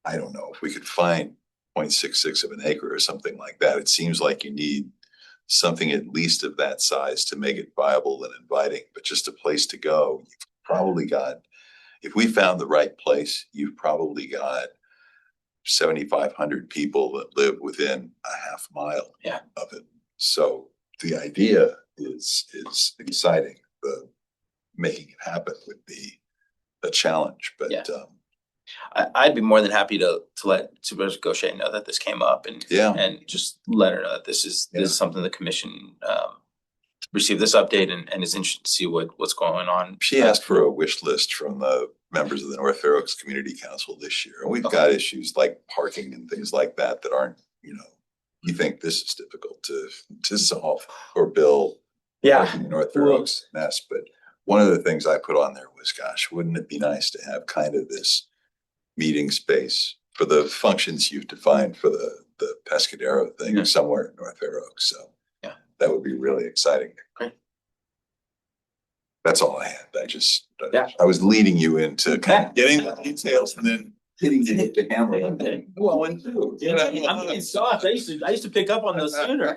I don't know if we could find 0.66 of an acre or something like that. It seems like you need something at least of that size to make it viable and inviting, but just a place to go. You've probably got, if we found the right place, you've probably got 7,500 people that live within a half mile of it. So the idea is exciting. The making it happen would be a challenge, but I'd be more than happy to let Supervisor Gaucher know that this came up and just let her know that this is something the commission received this update and is interested to see what's going on. She asked for a wish list from the members of the North Fair Oaks Community Council this year. And we've got issues like parking and things like that that aren't, you think this is difficult to solve or Bill. Yeah. working in North Fair Oaks mess, but one of the things I put on there was, gosh, wouldn't it be nice to have kind of this meeting space for the functions you've defined for the Pescadero thing somewhere in North Fair Oaks. So yeah, that would be really exciting. Great. That's all I had. I was leading you into kind of getting the details and then hitting you with the hammer. Well, and I'm getting soft. I used to pick up on those sooner.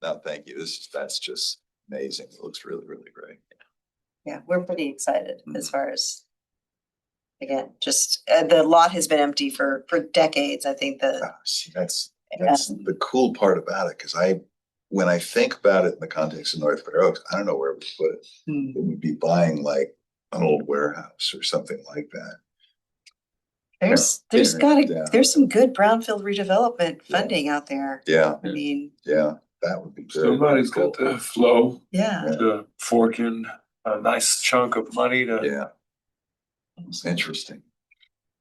No, thank you. That's just amazing. It looks really, really great. Yeah, we're pretty excited as far as, again, just the lot has been empty for decades. I think See, that's the cool part about it, because when I think about it in the context of North Fair Oaks, I don't know where we put it. It would be buying like an old warehouse or something like that. There's some good brownfield redevelopment funding out there. Yeah. I mean, yeah, that would be good. Somebody's got the flow yeah. to fork in a nice chunk of money to. Yeah. It's interesting.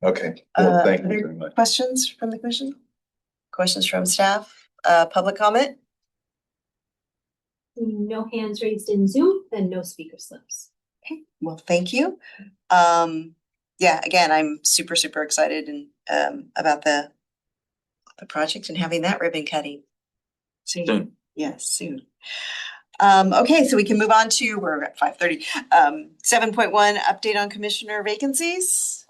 Okay. Well, thank you very much. Questions from the commission? Questions from staff? Public comment? No hands raised in Zoom and no speaker slips. Okay, well, thank you. Yeah, again, I'm super excited and about the project and having that ribbon cutting soon. Yes, soon. Okay, so we can move on to, we're at 5:30. 7.1 update on commissioner vacancies.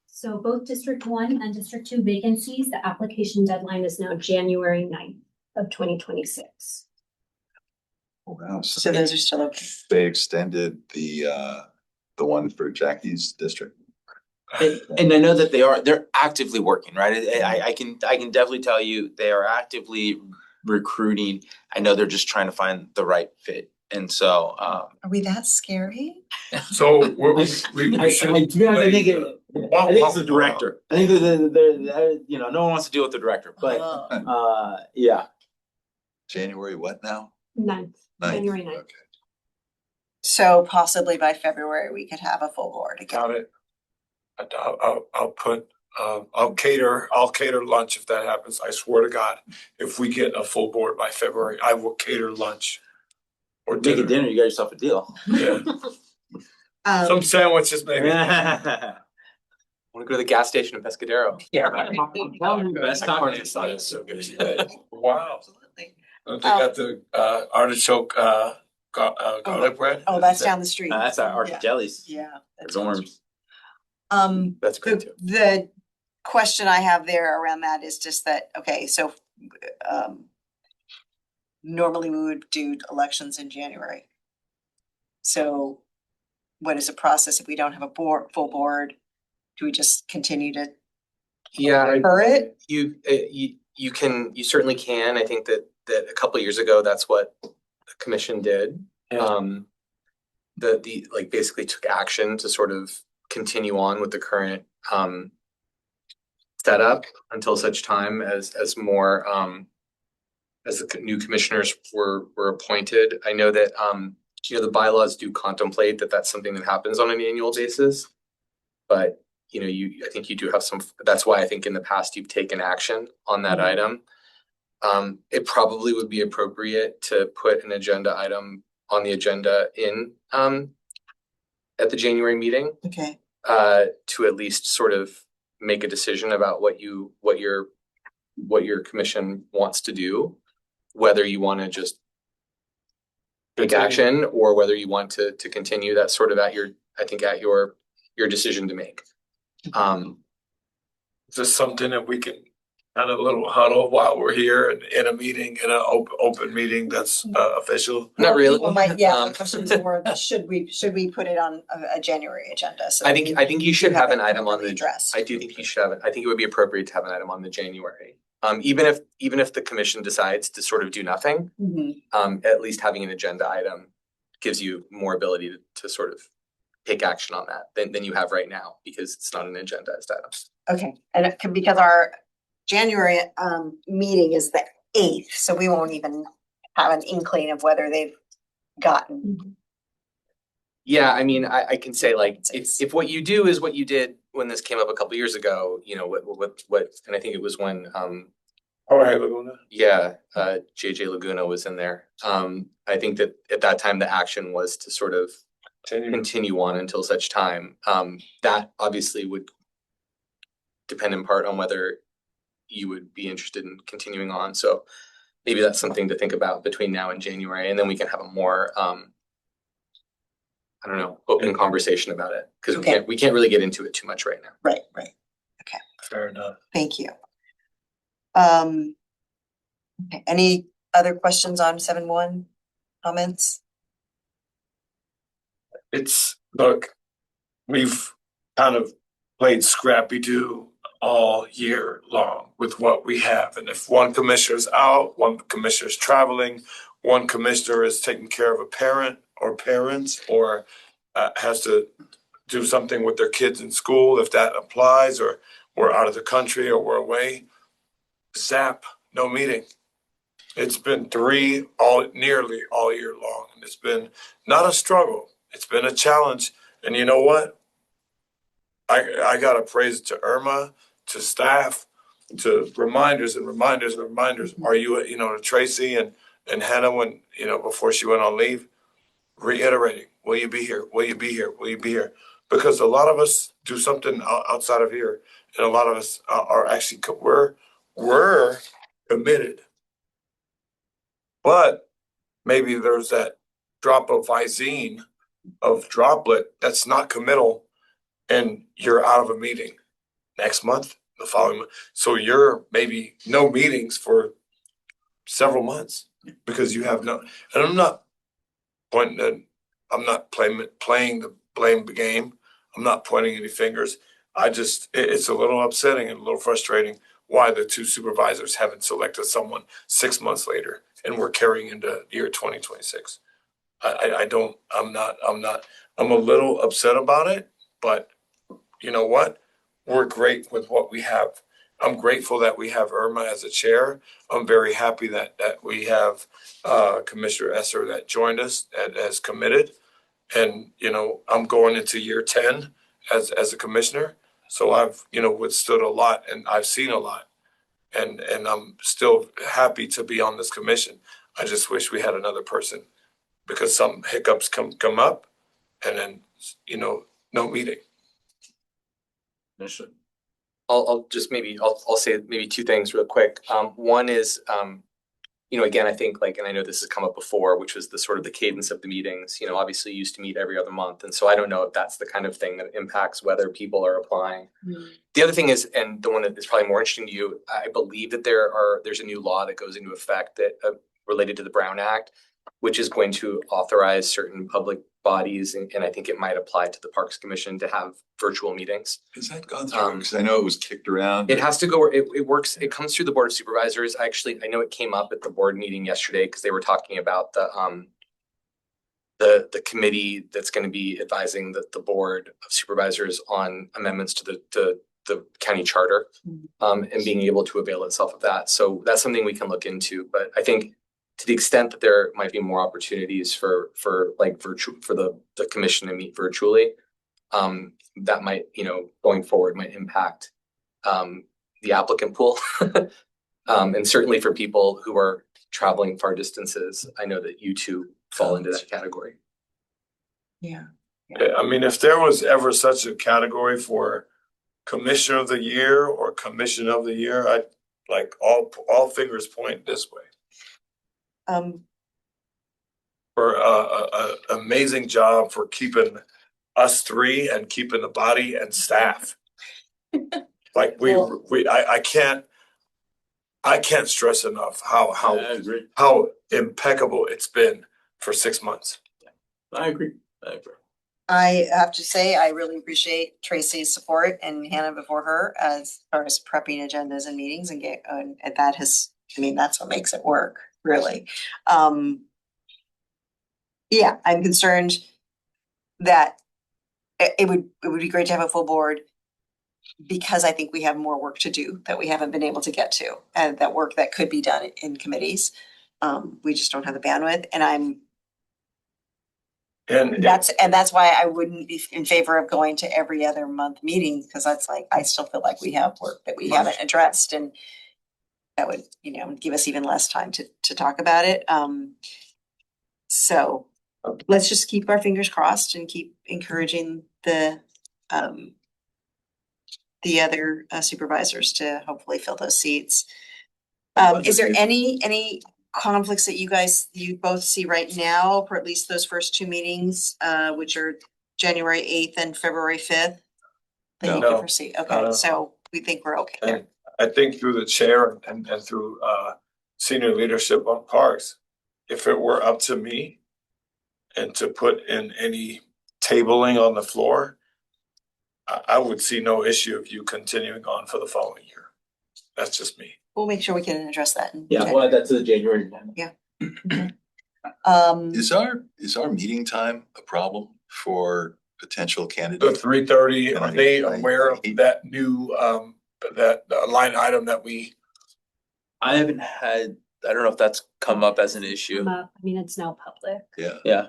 So both District 1 and District 2 vacancies, the application deadline is now January 9th of 2026. Wow. So those are still open. They extended the one for Jackie's district. And I know that they're actively working, right? I can definitely tell you they are actively recruiting. I know they're just trying to find the right fit. And so Are we that scary? So we should. I think it's the director. I think that no one wants to deal with the director, but yeah. January what now? 9th, January 9th. Okay. So possibly by February, we could have a full board again. Got it. I'll cater lunch if that happens. I swear to God, if we get a full board by February, I will cater lunch. Or Make a dinner, you got yourself a deal. Yeah. Some sandwiches maybe. Want to go to the gas station in Pescadero? Yeah, right. Best time. It's so good. Wow. Absolutely. Don't they got the artichoke garlic bread? Oh, that's down the street. That's our Yeah. jellies. Yeah. It's orange. That's great too. The question I have there around that is just that, okay, so normally we would do elections in January. So what is the process if we don't have a full board? Do we just continue to defer it? You certainly can. I think that a couple of years ago, that's what the commission did. Yeah. The basically took action to sort of continue on with the current setup until such time as more as the new commissioners were appointed. I know that the bylaws do contemplate that that's something that happens on an annual basis, but I think you do have some. That's why I think in the past you've taken action on that item. It probably would be appropriate to put an agenda item on the agenda at the January meeting. Okay. To at least sort of make a decision about what your commission wants to do, whether you want to just take action or whether you want to continue. That's sort of at your decision to make. Is this something that we can kind of a little huddle while we're here and in a meeting, in an open meeting that's official? Not really. The questions were, should we put it on a January agenda? So I think you should have an item on the address. I do think you should have it. I think it would be appropriate to have an item on the January. Even if the commission decides to sort of do nothing, at least having an agenda item gives you more ability to sort of take action on that than you have right now, because it's not an agendized item. Okay, and because our January meeting is the 8th, so we won't even have an inkling of whether they've gotten. Yeah, I mean, I can say if what you do is what you did when this came up a couple years ago, what, and I think it was when Oh, hey, Laguna. Yeah, JJ Laguna was in there. I think that at that time, the action was to sort of continue on until such time. That obviously would depend in part on whether you would be interested in continuing on. So maybe that's something to think about between now and January, and then we can have a more, I don't know, open conversation about it, because Okay. we can't really get into it too much right now. Right. Okay, Fair enough. thank you. Okay, any other questions on 7.1 comments? Look, we've kind of played Scrappy-Doo all year long with what we have. And if one commissioner's out, one commissioner's traveling, one commissioner is taking care of a parent or parents, or has to do something with their kids in school, if that applies, or we're out of the country or we're away, zap, no meeting. It's been nearly all year long. And it's been not a struggle. It's been a challenge. And you know what? I gotta praise to Irma, to staff, to reminders and reminders and reminders. Are you, to Tracy and Hannah when, before she went on leave, reiterating, will you be here? Will you be here? Will you be here? Because a lot of us do something outside of here, and a lot of us are actually, we're committed. But maybe there's that drop of Visine, of droplet that's not committal, and you're out of a meeting next month, the following month. So you're maybe no meetings for several months because you have no, and I'm not pointing at, I'm not playing the blame game. I'm not pointing any fingers. It's a little upsetting and a little frustrating why the two supervisors haven't selected someone 6 months later and we're carrying into year 2026. I'm a little upset about it, but you know what? We're great with what we have. I'm grateful that we have Irma as a chair. I'm very happy that we have Commissioner Esser that joined us and has committed. And, I'm going into year 10 as a commissioner. So I've, withstood a lot and I've seen a lot. And I'm still happy to be on this commission. I just wish we had another person because some hiccups come up and then, no meeting. I'll just I'll say maybe two things real quick. One is, again, I think and I know this has come up before, which was the sort of the cadence of the meetings. Obviously you used to meet every other month. And so I don't know if that's the kind of thing that impacts whether people are applying. The other thing is, and the one that is probably more interesting to you, I believe that there's a new law that goes into effect that related to the Brown Act, which is going to authorize certain public bodies, and I think it might apply to the Parks Commission, to have virtual meetings. Has that gone through? Because I know it was kicked around. It has to go, it works, it comes through the Board of Supervisors. Actually, I know it came up at the board meeting yesterday because they were talking about the committee that's going to be advising the Board of Supervisors on amendments to the county charter, and being able to avail itself of that. So that's something we can look into. But I think to the extent that there might be more opportunities for the commission to meet virtually, that might, going forward might impact the applicant pool. And certainly for people who are traveling far distances, I know that you two fall into that category. Yeah. I mean, if there was ever such a category for Commissioner of the Year or Commission of the Year, I like all fingers point this way. For a amazing job for keeping us three and keeping the body and staff. Like I can't stress enough how impeccable it's been for 6 months. I agree. I have to say, I really appreciate Tracy's support and Hannah before her as far as prepping agendas and meetings and that's what makes it work, really. Yeah, I'm concerned that it would be great to have a full board because I think we have more work to do that we haven't been able to get to, and that work that could be done in committees. We just don't have the bandwidth, and that's why I wouldn't be in favor of going to every other month meetings, because that's I still feel like we have work that we haven't addressed, and that would, give us even less time to talk about it. So let's just keep our fingers crossed and keep encouraging the other supervisors to hopefully fill those seats. Is there any conflicts that you both see right now for at least those first two meetings, which are January 8th and February 5th? That you No. can foresee? Okay, so we think we're okay there. And I think through the chair and through senior leadership on parks, if it were up to me and to put in any tabling on the floor, I would see no issue of you continuing on for the following year. That's just me. We'll make sure we can address that. Yeah, well, that's the January. Is our meeting time a problem for potential The candidates? 3:30, are they I- aware of that new that line item that we? I haven't had, I don't know if that's come up as an issue. I mean, it's now public. Yeah. Yeah.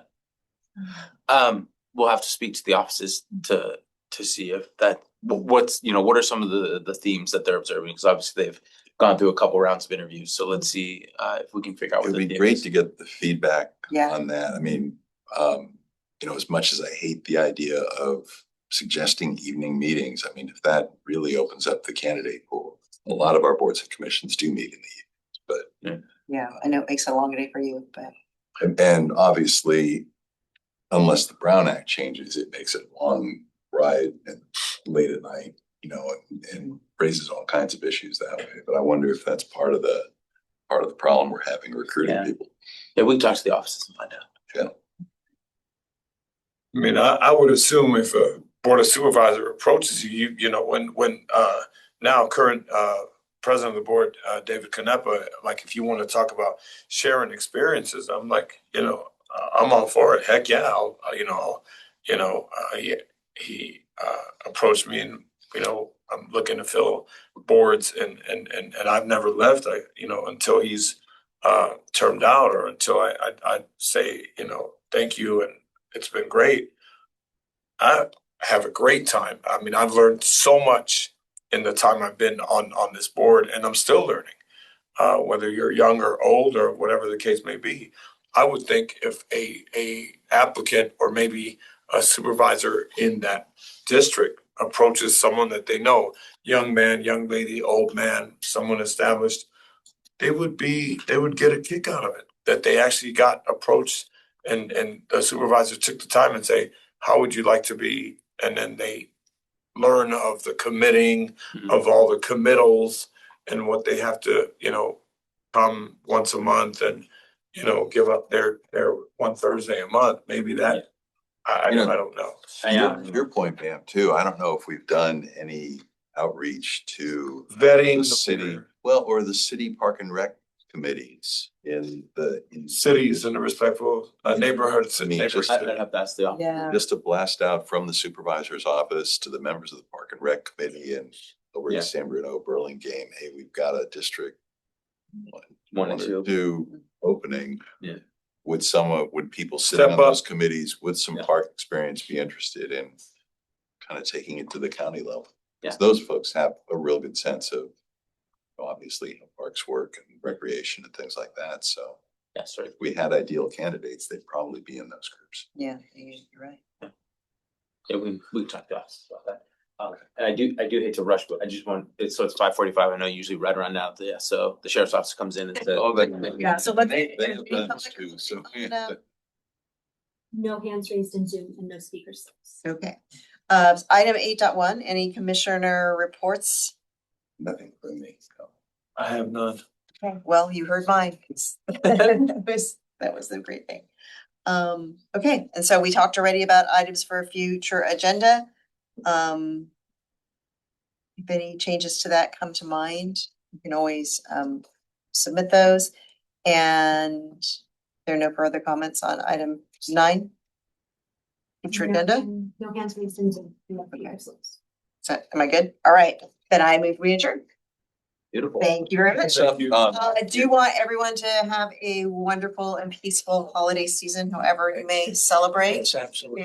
We'll have to speak to the offices to see if that, what are some of the themes that they're observing? Because obviously they've gone through a couple rounds of interviews. So let's see if we can figure out what It'd the be theme great is. to get the feedback Yeah. on that. I mean, as much as I hate the idea of suggesting evening meetings, I mean, if that really opens up the candidate pool, a lot of our boards and commissions do meet in the evening, Yeah, I know it makes it a longer day for you, but. and obviously, unless the Brown Act changes, it makes it a long ride and late at night, and raises all kinds of issues that way. But I wonder if that's part of the problem we're having recruiting people. Yeah, we can talk to the offices and find out. Yeah. I mean, I would assume if a board of supervisor approaches you, when now current president of the board, David Canepa, like if you want to talk about sharing experiences, I'm like, I'm all for it. Heck yeah, he approached me and I'm looking to fill boards and I've never left. Until he's termed out or until I say thank you and it's been great. I have a great time. I mean, I've learned so much in the time I've been on this board, and I'm still learning. Whether you're young or old or whatever the case may be, I would think if a applicant or maybe a supervisor in that district approaches someone that they know, young man, young lady, old man, someone established, they would get a kick out of it. That they actually got approached and the supervisor took the time and say, how would you like to be? And then they learn of the committing, of all the committals and what they have to, come once a month and, give up their one Thursday a month. Maybe that, I don't know. To your point, Pam, too, I don't know if we've done any outreach to Vetting the city, or the city park and rec committees in cities in the respectful neighborhoods and neighborhoods. I'd have to ask the office. Yeah. just a blast out from the supervisor's office to the members of the park and rec committee and over Yeah. at San Bruno Burlingame. Hey, we've got a district One and two. opening. Yeah. Would people sitting Step on up. those committees with some Yeah. park experience be interested in kind of taking it to the county level? Yeah. 'Cause those folks have a real good sense of obviously how parks work and recreation and things like that. So Yeah, sorry. if we had ideal candidates, they'd probably be in those groups. Yeah, you're right. Yeah, we can talk to the offices about that. And I do hate to rush, but I just want, it's 5:45. I know usually right around now, so the sheriff's office comes in and says. Yeah, so let's. They have those too, so. No hands raised in Zoom and no speakers. Okay. Item 8.1, any commissioner reports? Nothing from me. No. I have none. Okay, well, you heard mine. That was the great thing. Okay, and so we talked already about items for a future agenda. If any changes to that come to mind, you can always submit those. And there are no further comments on item 9. Future agenda? No hands raised in Zoom. No speakers. So, am I good? All right, then I move we adjourn. Beautiful. Thank you very much. Thank you. I do want everyone to have a wonderful and peaceful holiday season, however you may celebrate. It's absolutely.